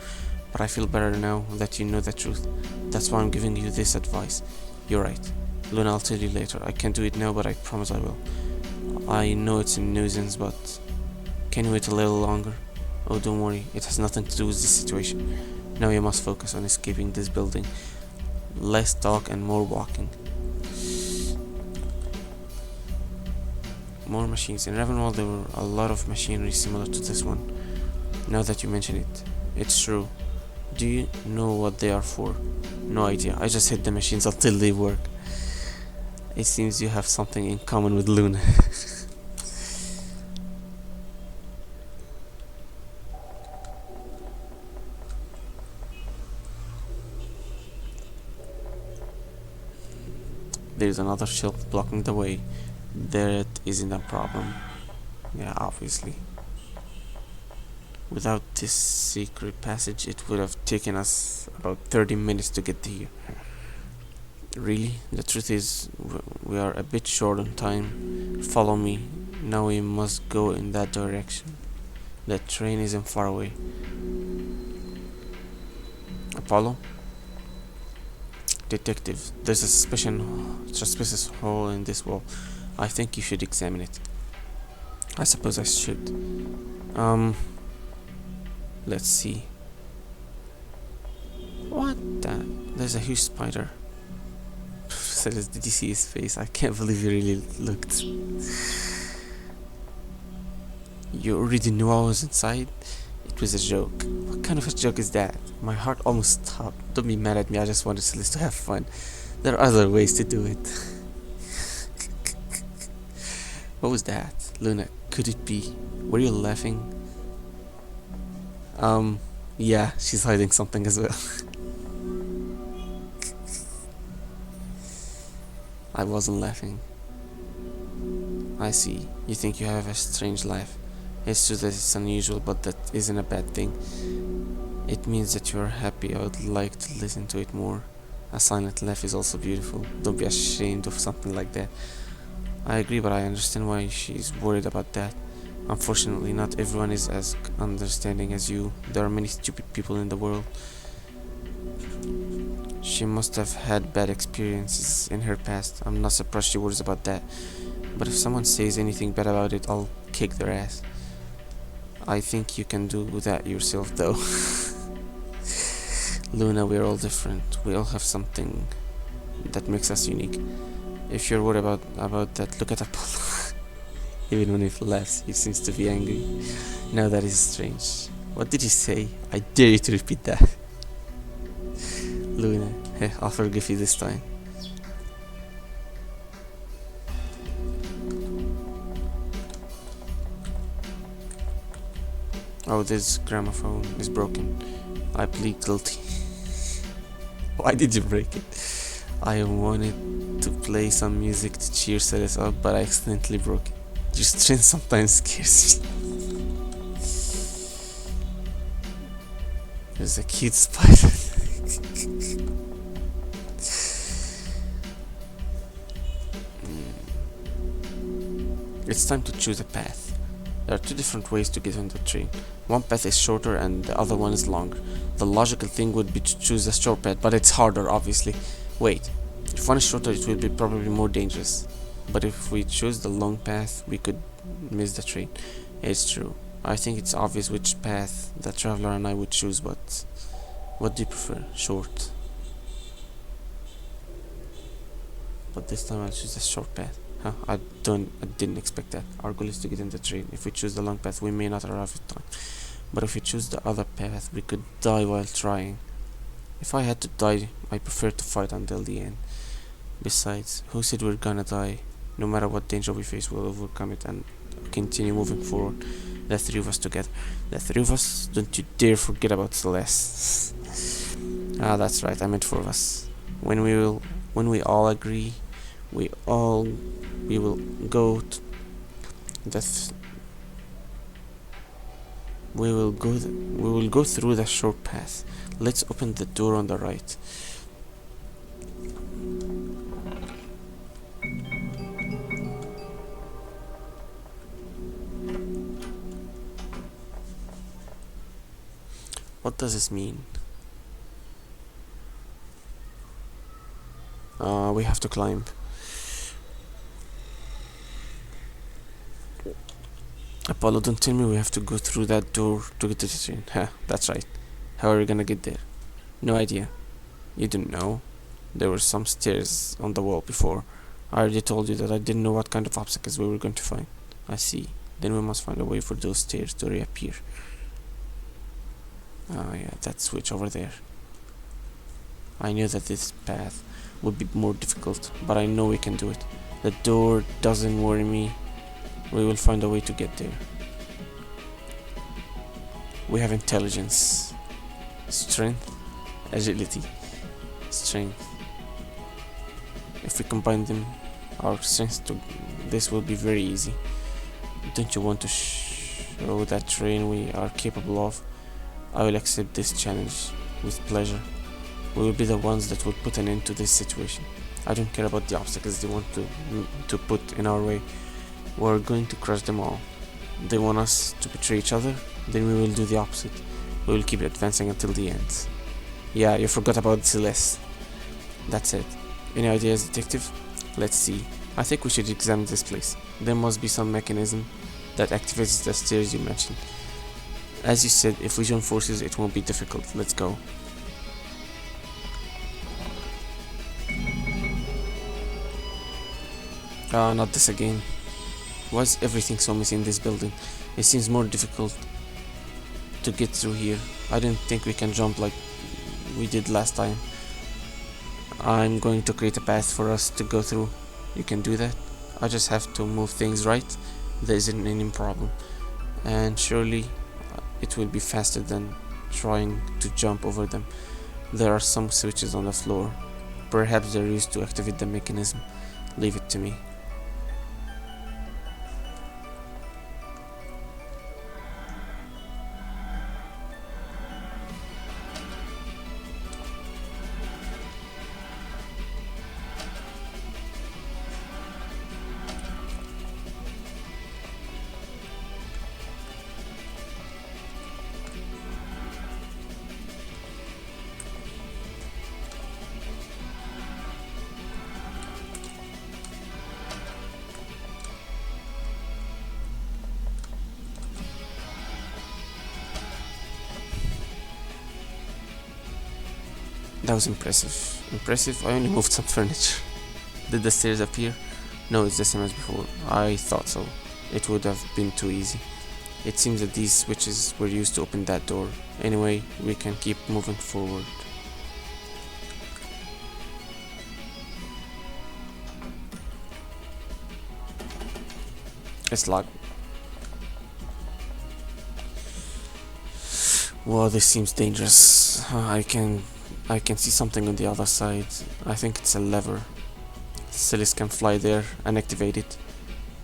but I feel better now that you know the truth. That's why I'm giving you this advice. You're right. Luna, I'll tell you later. I can't do it now, but I promise I will. I know it's a nuisance, but can you wait a little longer? Oh, don't worry. It has nothing to do with this situation. Now you must focus on escaping this building. Less talk and more walking. More machines. In Ravenwall there were a lot of machinery similar to this one. Now that you mention it, it's true. Do you know what they are for? No idea. I just hit the machines until they work. It seems you have something in common with Luna. There's another shelf blocking the way. That isn't a problem. Yeah, obviously. Without this secret passage, it would have taken us about 30 minutes to get here. Really? The truth is, we are a bit short on time. Follow me. Now we must go in that direction. That train isn't far away. Apollo? Detective, there's a suspicious hole in this wall. I think you should examine it. I suppose I should. Let's see. What the? There's a huge spider. Did you see his face? I can't believe he really looked. You already knew I was inside? It was a joke. What kind of a joke is that? My heart almost stopped. Don't be mad at me, I just wanted Celeste to have fun. There are other ways to do it. What was that? Luna, could it be? Were you laughing? Yeah, she's hiding something as well. I wasn't laughing. I see. You think you have a strange life. It's true that it's unusual, but that isn't a bad thing. It means that you are happy. I would like to listen to it more. A silent laugh is also beautiful. Don't be ashamed of something like that. I agree, but I understand why she's worried about that. Unfortunately, not everyone is as understanding as you. There are many stupid people in the world. She must have had bad experiences in her past. I'm not surprised she worries about that. But if someone says anything bad about it, I'll kick their ass. I think you can do that yourself, though. Luna, we're all different. We all have something that makes us unique. If you're worried about that, look at Apollo. Even when he laughs, he seems to be angry. Now that is strange. What did he say? I dare you to repeat that. Luna, hey, I'll forgive you this time. Oh, this gramophone is broken. I plead guilty. Why did you break it? I wanted to play some music to cheer Celeste up, but I accidentally broke it. Your strength sometimes scares me. There's a cute spider. It's time to choose a path. There are two different ways to get on the train. One path is shorter and the other one is longer. The logical thing would be to choose a short path, but it's harder, obviously. Wait, if one is shorter, it will be probably more dangerous. But if we choose the long path, we could miss the train. It's true. I think it's obvious which path the traveler and I would choose, but what do you prefer? Short. But this time I'll choose the short path. Huh? I didn't expect that. Our goal is to get in the train. If we choose the long path, we may not arrive at time. But if we choose the other path, we could die while trying. If I had to die, I prefer to fight until the end. Besides, who said we're gonna die? No matter what danger we face, we'll overcome it and continue moving forward. The three of us together. The three of us? Don't you dare forget about Celeste. Ah, that's right, I meant four of us. When we all agree, we will go to we will go through the short path. Let's open the door on the right. What does this mean? We have to climb. Apollo, don't tell me we have to go through that door to get to the train. Huh, that's right. How are we gonna get there? No idea. You didn't know? There were some stairs on the wall before. I already told you that I didn't know what kind of obstacles we were going to find. I see. Then we must find a way for those stairs to reappear. Oh yeah, that switch over there. I knew that this path would be more difficult, but I know we can do it. The door doesn't worry me. We will find a way to get there. We have intelligence, strength, agility, strength. If we combine them, our strengths, to this will be very easy. Don't you want to show that terrain we are capable of? I will accept this challenge with pleasure. We will be the ones that will put an end to this situation. I don't care about the obstacles they want to put in our way. We're going to crush them all. They want us to betray each other, then we will do the opposite. We will keep advancing until the end. Yeah, you forgot about Celeste. That's it. Any ideas, detective? Let's see. I think we should examine this place. There must be some mechanism that activates the stairs you mentioned. As you said, if we join forces, it won't be difficult. Let's go. Ah, not this again. Why is everything so messy in this building? It seems more difficult to get through here. I didn't think we can jump like we did last time. I'm going to create a path for us to go through. You can do that. I just have to move things right. There isn't any problem. And surely it will be faster than trying to jump over them. There are some switches on the floor. Perhaps they're used to activate the mechanism. Leave it to me. That was impressive. Impressive? I only moved some furniture. Did the stairs appear? No, it's the same as before. I thought so. It would have been too easy. It seems that these switches were used to open that door. Anyway, we can keep moving forward. It's locked. Wow, this seems dangerous. I can see something on the other side. I think it's a lever. Celeste can fly there and activate it.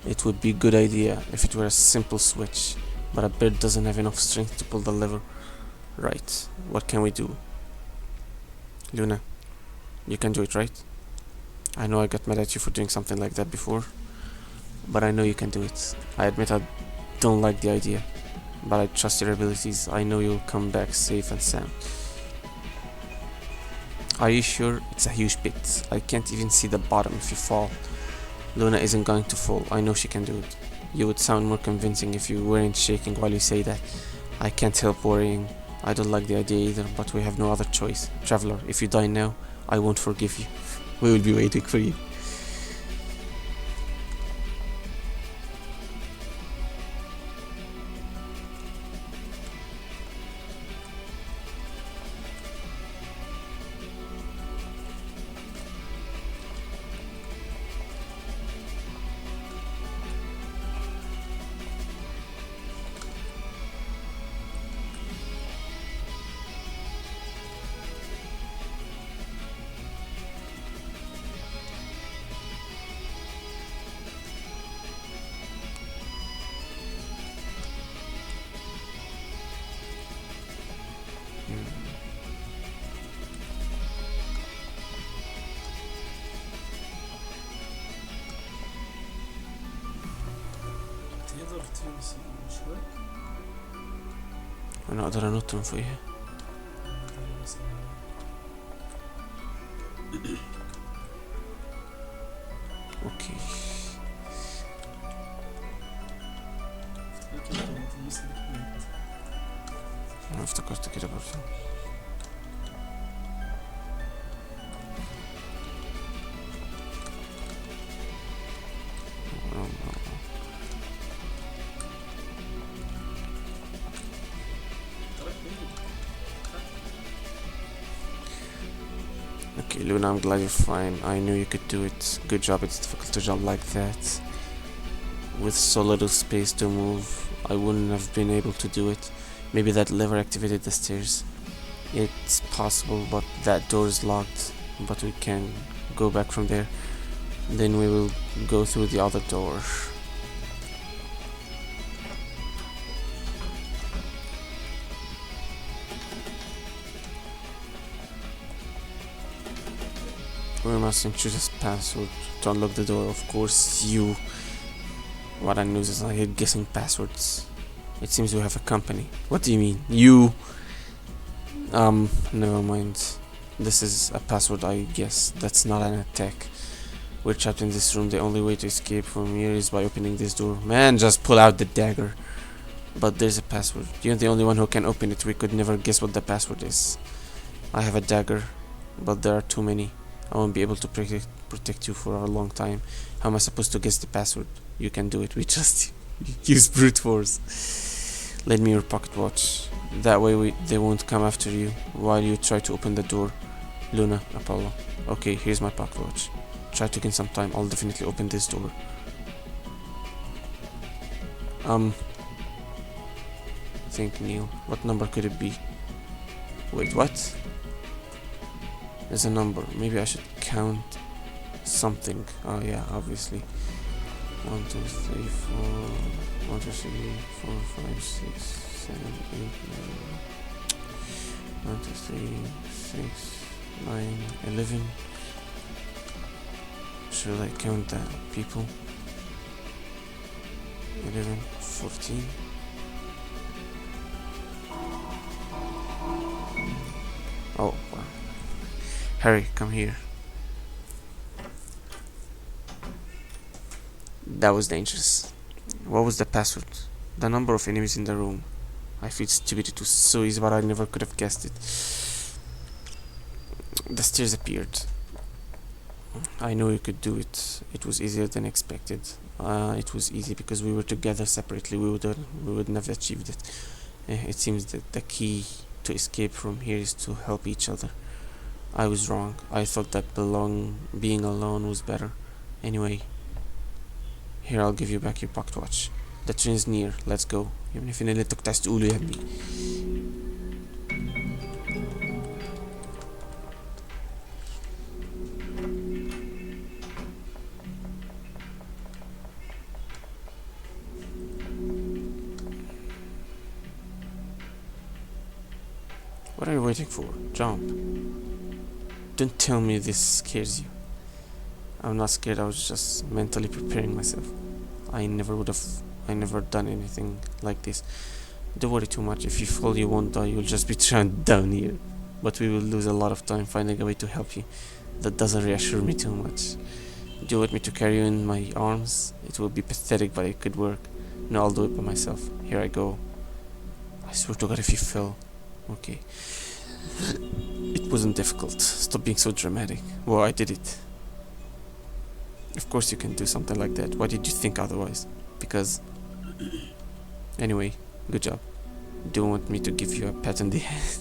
It would be a good idea if it were a simple switch, but a bird doesn't have enough strength to pull the lever. Right, what can we do? Luna, you can do it, right? I know I got mad at you for doing something like that before, but I know you can do it. I admit I don't like the idea, but I trust your abilities. I know you'll come back safe and sound. Are you sure? It's a huge pit. I can't even see the bottom if you fall. Luna isn't going to fall. I know she can do it. You would sound more convincing if you weren't shaking while you say that. I can't help worrying. I don't like the idea either, but we have no other choice. Traveler, if you die now, I won't forgive you. We will be waiting for you. تقدر تمشي شوي أنا أقدر أنط من فوقها. أوكي. أنا افتكرت كده برضه. Okay, Luna, I'm glad you're fine. I knew you could do it. Good job. It's difficult to jump like that. With so little space to move, I wouldn't have been able to do it. Maybe that lever activated the stairs. It's possible, but that door is locked. But we can go back from there. Then we will go through the other door. We must introduce a password to unlock the door. Of course, you. What I know is I hate guessing passwords. It seems we have a company. What do you mean? You. Never mind. This is a password, I guess. That's not an attack. We're trapped in this room. The only way to escape from here is by opening this door. Man, just pull out the dagger. But there's a password. You're the only one who can open it. We could never guess what the password is. I have a dagger, but there are too many. I won't be able to protect you for a long time. How am I supposed to guess the password? You can do it. We trust you. Use brute force. Lend me your pocket watch. That way they won't come after you while you try to open the door. Luna, Apollo. Okay, here's my pocket watch. Try to gain some time. I'll definitely open this door. Think, Neil. What number could it be? Wait, what? There's a number. Maybe I should count something. Oh yeah, obviously. 1, 2, 3, 4. 1, 2, 3, 4, 5, 6, 7, 8, 9. 1, 2, 3, 6, 9, 11. Should I count that, people? 11, 14. Oh, wow. Harry, come here. That was dangerous. What was the password? The number of enemies in the room. I feel stupid. It was so easy, but I never could have guessed it. The stairs appeared. I knew you could do it. It was easier than expected. It was easy because we were together. Separately we wouldn't have achieved it. It seems that the key to escape from here is to help each other. I was wrong. I thought that being alone was better. Anyway, here, I'll give you back your pocket watch. The train's near. Let's go. يا ابني فين اللي انت كنت عايز تقوله يا ابني؟ What are you waiting for? Jump. Don't tell me this scares you. I'm not scared, I was just mentally preparing myself. I never done anything like this. Don't worry too much. If you fall, you won't die. You'll just be trapped down here. But we will lose a lot of time finding a way to help you. That doesn't reassure me too much. Do you want me to carry you in my arms? It will be pathetic, but it could work. No, I'll do it by myself. Here I go. I swear to God, if you fell. Okay. It wasn't difficult. Stop being so dramatic. Well, I did it. Of course you can do something like that. Why did you think otherwise? Because... Anyway, good job. Do you want me to give you a pat on the head?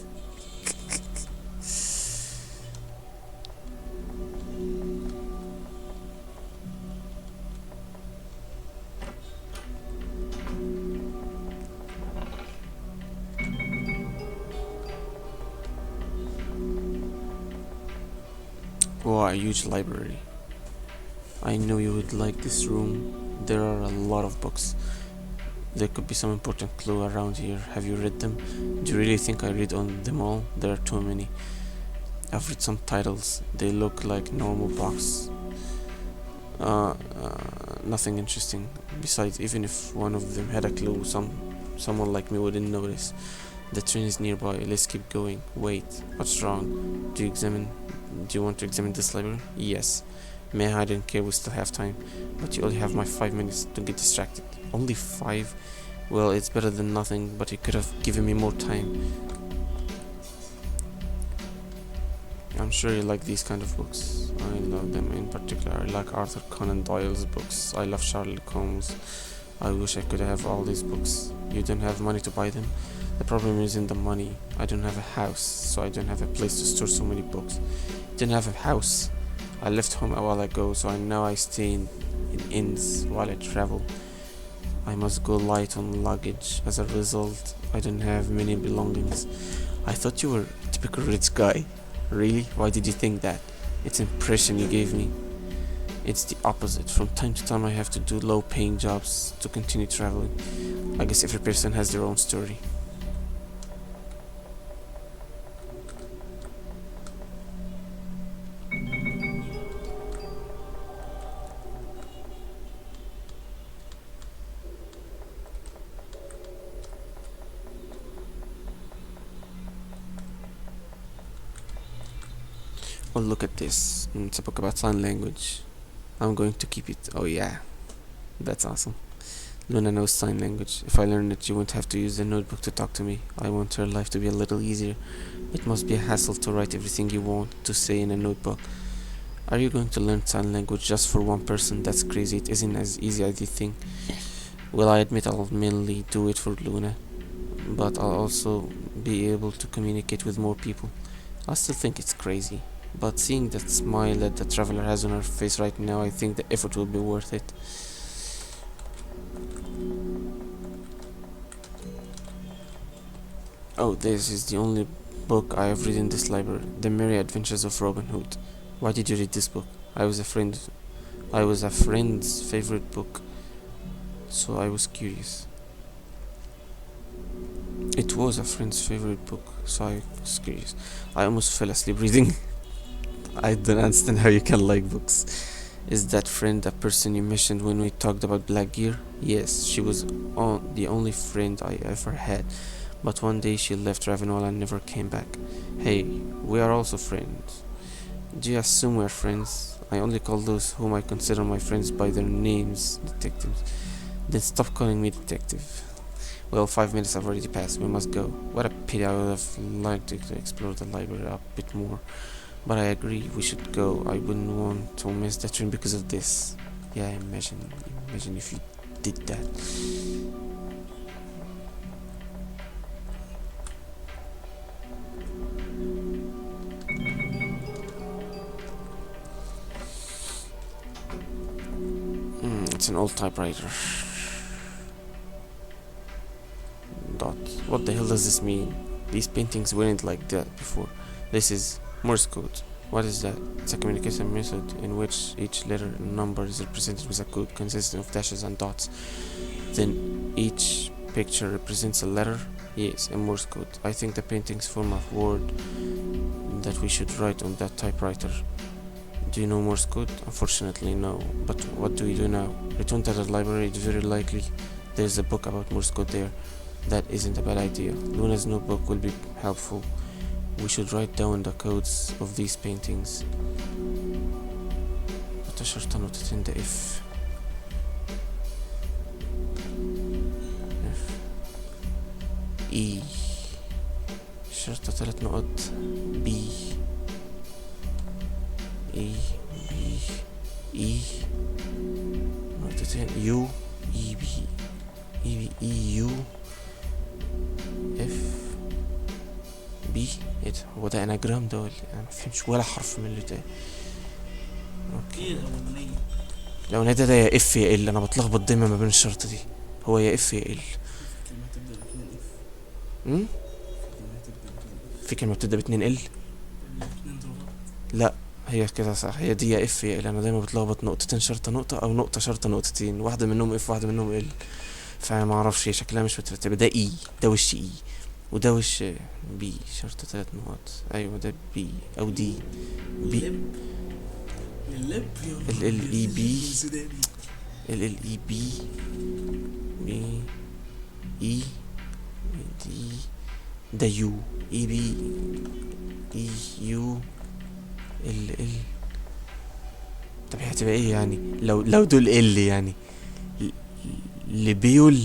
Wow, a huge library. I know you would like this room. There are a lot of books. There could be some important clue around here. Have you read them? Do you really think I read on them all? There are too many. I've read some titles. They look like normal books. Nothing interesting. Besides, even if one of them had a clue, someone like me wouldn't notice. The train is nearby. Let's keep going. Wait, what's wrong? Do you want to examine this library? Yes. Man, I don't care, we still have time. But you only have my 5 minutes to get distracted. Only 5? Well, it's better than nothing, but you could have given me more time. I'm sure you like these kind of books. I love them. In particular, I like Arthur Conan Doyle's books. I love Sherlock Holmes. I wish I could have all these books. You don't have money to buy them? The problem isn't the money. I don't have a house, so I don't have a place to store so many books. Don't have a house. I left home a while ago, so now I stay in inns while I travel. I must go light on luggage. As a result, I don't have many belongings. I thought you were a typical rich guy. Really? Why did you think that? It's an impression you gave me. It's the opposite. From time to time I have to do low paying jobs to continue traveling. I guess every person has their own story. Oh, look at this. It's a book about sign language. I'm going to keep it. Oh yeah, that's awesome. Luna knows sign language. If I learn it, you won't have to use the notebook to talk to me. I want her life to be a little easier. It must be a hassle to write everything you want to say in a notebook. Are you going to learn sign language just for one person? That's crazy. It isn't as easy as you think. Well, I admit I'll mainly do it for Luna, but I'll also be able to communicate with more people. I still think it's crazy, but seeing that smile that the traveler has on her face right now, I think the effort will be worth it. Oh, this is the only book I have read in this library, The Merry Adventures of Robin Hood. Why did you read this book? I was a friend's favorite book, so I was curious. It was a friend's favorite book, so I was curious. I almost fell asleep reading. I don't understand how you can like books. Is that friend a person you mentioned when we talked about Black Gear? Yes, she was the only friend I ever had. But one day she left Ravenwall and never came back. Hey, we are also friends. Do you assume we're friends? I only call those whom I consider my friends by their names, detectives. Then stop calling me detective. Well, 5 minutes have already passed. We must go. What a pity. I would have liked to explore the library a bit more. But I agree, we should go. I wouldn't want to miss the train because of this. Yeah, imagine if you did that. It's an old typewriter. Dot. What the hell does this mean? These paintings weren't like that before. This is Morse code. What is that? It's a communication method in which each letter and number is represented with a code consisting of dashes and dots. Then each picture represents a letter. Yes, a Morse code. I think the paintings form a word that we should write on that typewriter. Do you know Morse code? Unfortunately, no. But what do we do now? Return to the library. It's very likely there's a book about Morse code there. That isn't a bad idea. Luna's notebook will be helpful. We should write down the codes of these paintings. شرطة نقطتين ده F. E. شرطة 3 نقط B. E B E نقطتين U E B E B E U F B. ايه ده؟ هو ده اناجرام ده ولا انا مفهمش ولا حرف من اللي ده. اوكي لو نادى ده يا اف يا ال. انا بتلخبط دايما ما بين الشرطة دي. هو يا اف يا ال. في كلمة بتبدأ باتنين ال. لا هي كده صح. هي دي يا اف يا ال. انا دايما بتلخبط نقطتين شرطة نقطة او نقطة شرطة نقطتين. واحدة منهم اف واحدة منهم ال. فما اعرفش هي شكلها مش مترتبة. ده اي ده وش اي وده وش بي. شرطة 3 نقط. ايوه ده بي او دي بي. ال اي بي ال اي بي بي اي دي. ده يو اي بي اي يو ال. طب هي هتبقى ايه يعني لو دول ال يعني لبيول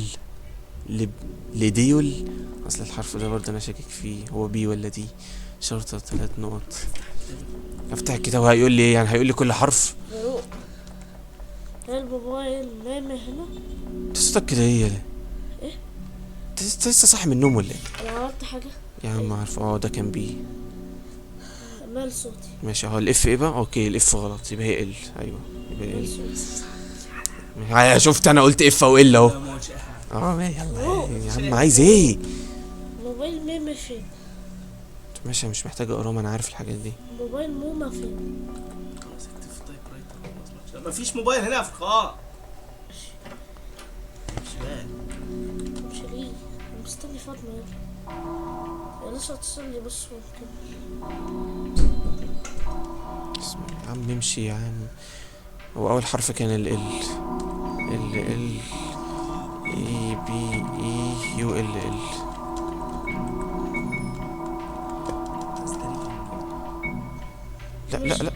لديول. اصل الحرف ده برضه انا شاكك فيه هو بي ولا دي. شرطة 3 نقط. افتح الكتاب هيقول لي ايه يعني؟ هيقول لي كل حرف. هل بابايا نايم هنا؟ صوتك كده ايه ده؟ ايه؟ انت لسه صاحي من النوم ولا ايه؟ انا عملت حاجة يا عم عارف. ده كان بي. مال صوتي. ماشي اهو الاف ايه بقى. اوكي الاف غلط يبقى هي ال. ايوه يبقى مال ال. صوتي. شفت انا قلت اف او ال اهو. ماشي يلا يا عم عايز ايه؟ موبايل ماما فين؟ ماشي مش محتاج اقراه. انا عارف الحاجات دي. موبايل ماما فين؟ خلاص اكتب في تايب رايتر. خلاص مفيش موبايل هنا يا فخار. شباب مش ليه؟ أنا مستني فاطمة يلا. لسه هتصلي بس ونكمل. بسم الله يا عم، امشي يا عم. هو اول حرف كان ال اي بي اي يو ال لا لا لا.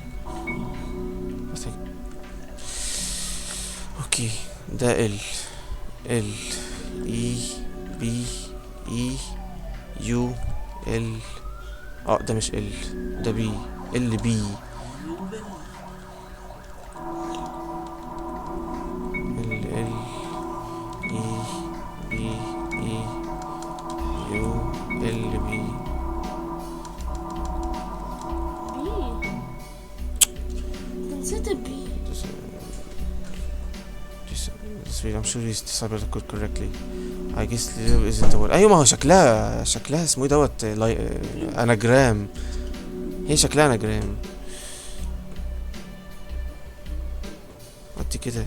اوكي، ده ال اي بي اي يو ال. ده مش ال، ده بي. ال بي ال اي بي اي يو ال بي. بي. أنت نسيت البي. I'm sure he's deciphered the code correctly. I guess Leo isn't the word. ايوه، ما هو شكلها اسمه ايه دوت اناجرام. هي شكلها اناجرام. قلت كده.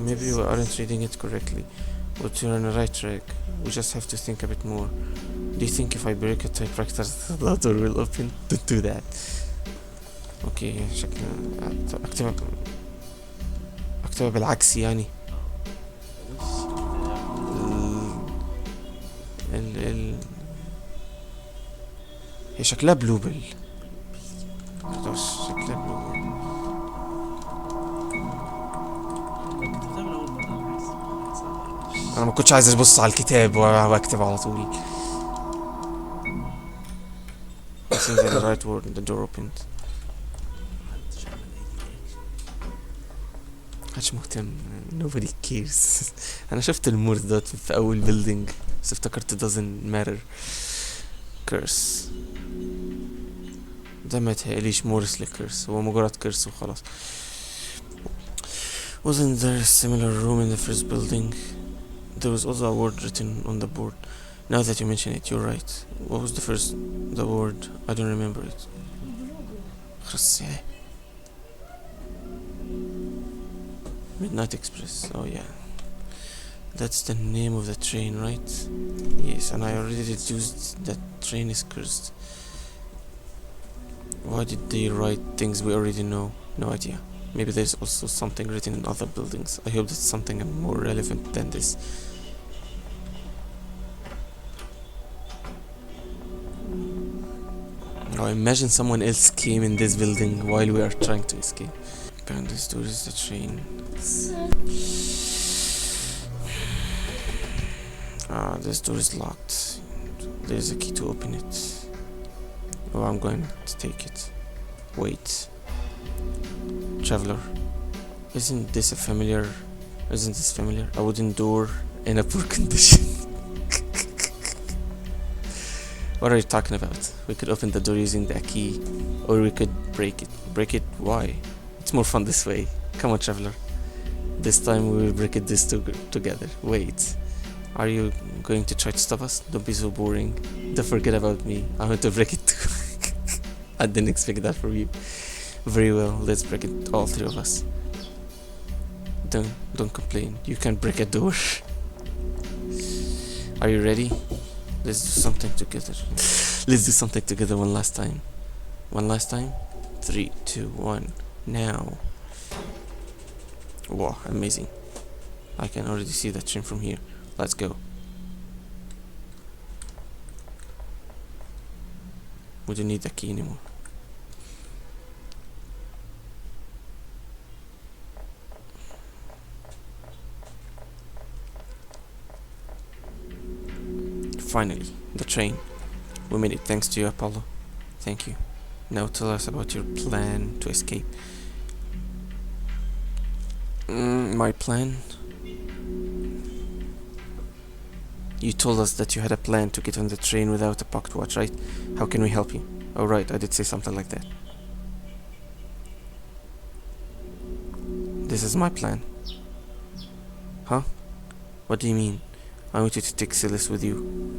Maybe we aren't reading it correctly, but you're on the right track. We just have to think a bit more. Do you think if I break a typewriter the door will open? Don't do that. Okay, شكلها اكتبها بالعكس يعني. هي شكلها بلوبل. شكلها بلوبل. انا ما كنتش عايز ابص على الكتاب واكتب على طول. I think that's the right word. The door opened. محدش مهتم. Nobody cares. انا شفت المورد دوت في اول بيلدينج بس افتكرت doesn't matter. curse. ده ما يتهيأليش مورس لكيرس، هو مجرد كيرس وخلاص. Wasn't there a similar room in the first building? There was also a word written on the board. Now that you mention it, you're right. What was the word? I don't remember it. خلاص يا Midnight Express. Oh yeah, that's the name of the train, right? Yes, and I already deduced that train is cursed. Why did they write things we already know? No idea. Maybe there's also something written in other buildings. I hope that's something more relevant than this. Now imagine someone else came in this building while we are trying to escape. And this door is the train. This door is locked. There's a key to open it. Oh, I'm going to take it. Wait. Traveler. Isn't this familiar? A wooden door in a poor condition. What are you talking about? We could open the door using the key, or we could break it. Break it? Why? It's more fun this way. Come on, traveler. This time we will break it together. Wait. Are you going to try to stop us? Don't be so boring. Don't forget about me. I want to break it too. I didn't expect that from you. Very well, let's break it, all three of us. Don't complain. You can break a door. Are you ready? Let's do something together. Let's do something together one last time. One last time? 3, 2, 1. Now. Wow, amazing. I can already see the train from here. Let's go. We don't need the key anymore. Finally, the train. We made it thanks to you, Apollo. Thank you. Now tell us about your plan to escape. My plan? You told us that you had a plan to get on the train without a pocket watch, right? How can we help you? Oh right, I did say something like that. This is my plan. Huh? What do you mean? I want you to take Silas with you.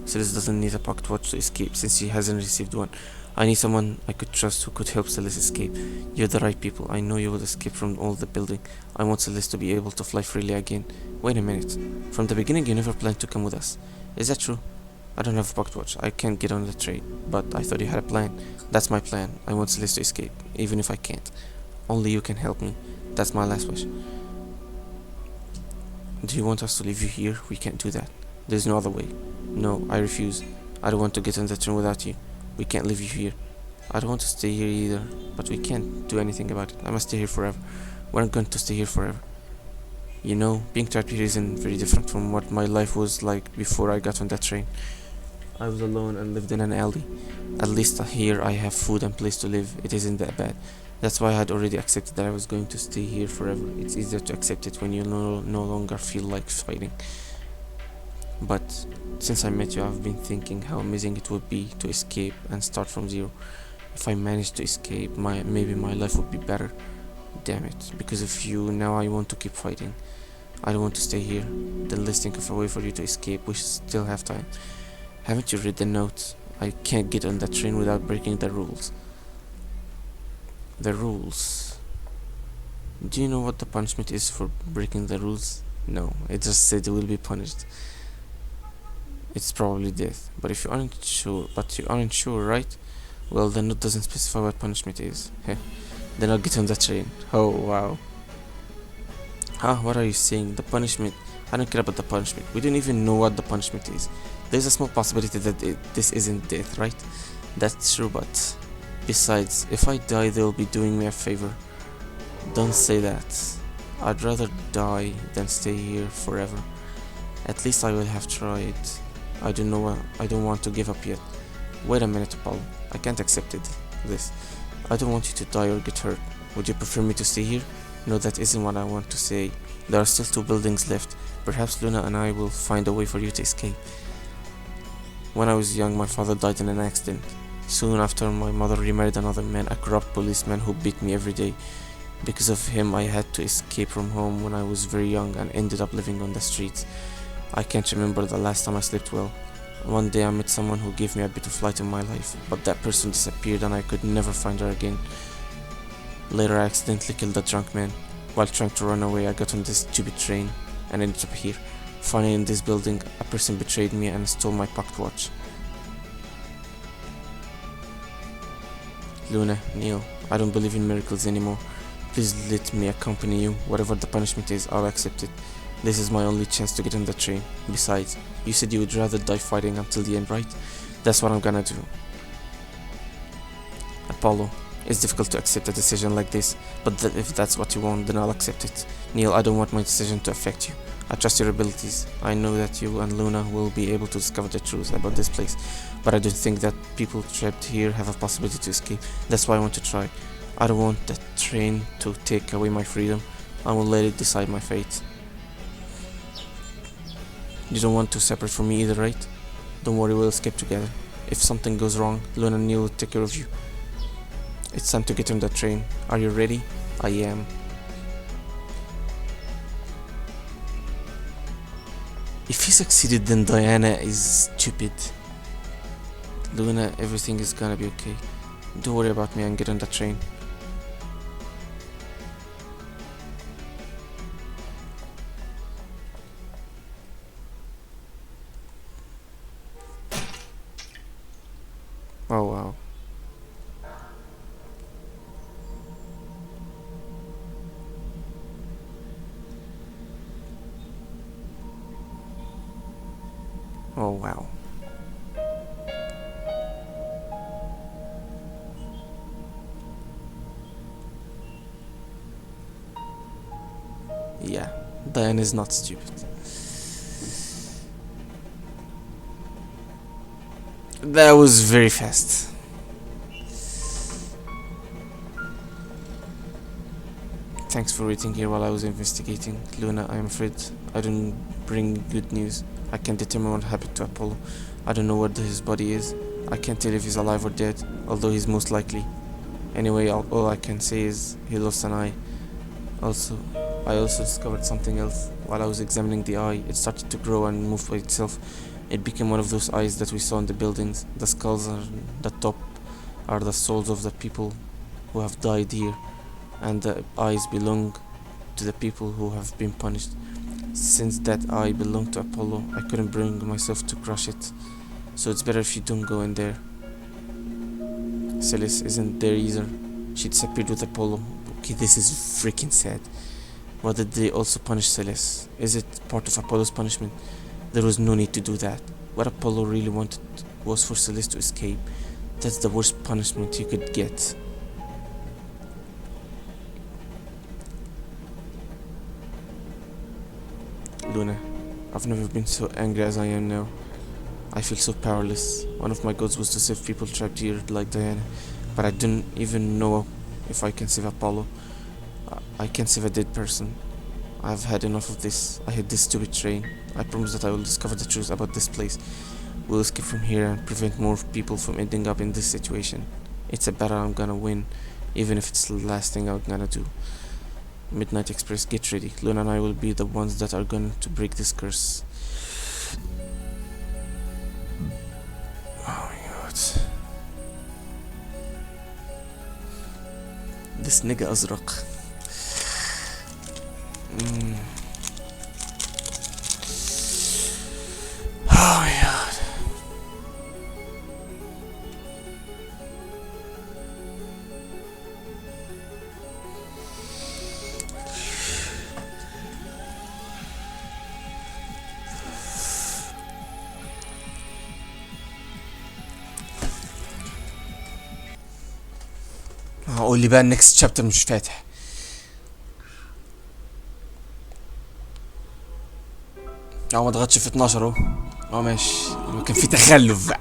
Silas doesn't need a pocket watch to escape since he hasn't received one. I need someone I could trust who could help Celeste escape. You're the right people. I know you will escape from all the building. I want Celeste to be able to fly freely again. Wait a minute. From the beginning you never planned to come with us. Is that true? I don't have a pocket watch. I can't get on the train. But I thought you had a plan. That's my plan. I want Celeste to escape, even if I can't. Only you can help me. That's my last wish. Do you want us to leave you here? We can't do that. There's no other way. No, I refuse. I don't want to get on the train without you. We can't leave you here. I don't want to stay here either, but we can't do anything about it. I must stay here forever. We're going to stay here forever. You know, being trapped here isn't very different from what my life was like before I got on that train. I was alone and lived in an alley. At least here I have food and place to live. It isn't that bad. That's why I had already accepted that I was going to stay here forever. It's easier to accept it when you no longer feel like fighting. But since I met you, I've been thinking how amazing it would be to escape and start from zero. If I managed to escape, maybe my life would be better. Damn it, because of you, now I want to keep fighting. I don't want to stay here. Then let's think of a way for you to escape. We still have time. Haven't you read the note? I can't get on that train without breaking the rules. The rules. Do you know what the punishment is for breaking the rules? No, it just said you will be punished. It's probably death. But if you aren't sure, right? Well, the note doesn't specify what punishment is. Heh. Then I'll get on the train. Oh wow. Huh? What are you saying? The punishment? I don't care about the punishment. We don't even know what the punishment is. There's a small possibility that this isn't death, right? That's true, but besides, if I die, they'll be doing me a favor. Don't say that. I'd rather die than stay here forever. At least I will have tried. I don't want to give up yet. Wait a minute, Apollo. I can't accept this. I don't want you to die or get hurt. Would you prefer me to stay here? No, that isn't what I want to say. There are still 2 buildings left. Perhaps Luna and I will find a way for you to escape. When I was young, my father died in an accident. Soon after, my mother remarried another man, a corrupt policeman who beat me every day. Because of him, I had to escape from home when I was very young and ended up living on the streets. I can't remember the last time I slept well. One day I met someone who gave me a bit of light in my life, but that person disappeared and I could never find her again. Later I accidentally killed a drunk man. While trying to run away, I got on this stupid train and ended up here. Finally, in this building, a person betrayed me and stole my pocket watch. Luna, Neil, I don't believe in miracles anymore. Please let me accompany you. Whatever the punishment is, I'll accept it. This is my only chance to get on the train. Besides, you said you would rather die fighting until the end, right? That's what I'm gonna do. Apollo, it's difficult to accept a decision like this, but if that's what you want, then I'll accept it. Neil, I don't want my decision to affect you. I trust your abilities. I know that you and Luna will be able to discover the truth about this place, but I don't think that people trapped here have a possibility to escape. That's why I want to try. I don't want the train to take away my freedom. I will let it decide my fate. You don't want to separate from me either, right? Don't worry, we'll escape together. If something goes wrong, Luna and Neil will take care of you. It's time to get on the train. Are you ready? I am. If he succeeded, then Diana is stupid. Luna, everything is gonna be okay. Don't worry about me and get on the train. Oh wow. Oh wow. Yeah, Diane is not stupid. That was very fast. Thanks for waiting here while I was investigating. Luna, I'm afraid I don't bring good news. I can't determine what happened to Apollo. I don't know where his body is. I can't tell if he's alive or dead, although he's most likely. Anyway, all I can say is he lost an eye. I also discovered something else. While I was examining the eye, it started to grow and move by itself. It became one of those eyes that we saw in the buildings. The skulls are the top are the souls of the people who have died here, and the eyes belong to the people who have been punished. Since that eye belonged to Apollo, I couldn't bring myself to crush it, so it's better if you don't go in there. Celis isn't there either. She disappeared with Apollo. Okay, this is freaking sad. Why did they also punish Celis? Is it part of Apollo's punishment? There was no need to do that. What Apollo really wanted was for Celis to escape. That's the worst punishment you could get. Luna, I've never been so angry as I am now. I feel so powerless. One of my goals was to save people trapped here like Diana, but I don't even know if I can save Apollo. I can't save a dead person. I've had enough of this. I hate this stupid train. I promise that I will discover the truth about this place. We'll escape from here and prevent more people from ending up in this situation. It's a battle I'm gonna win, even if it's the last thing I'm gonna do. Midnight Express, get ready. Luna and I will be the ones that are going to break this curse. Oh my god. This nigga أزرق. Oh my god. هقول لي بقى النكست شابتر مش فاتح. ما ضغطش في 12 اهو. ماشي، كان في تخلف بقى.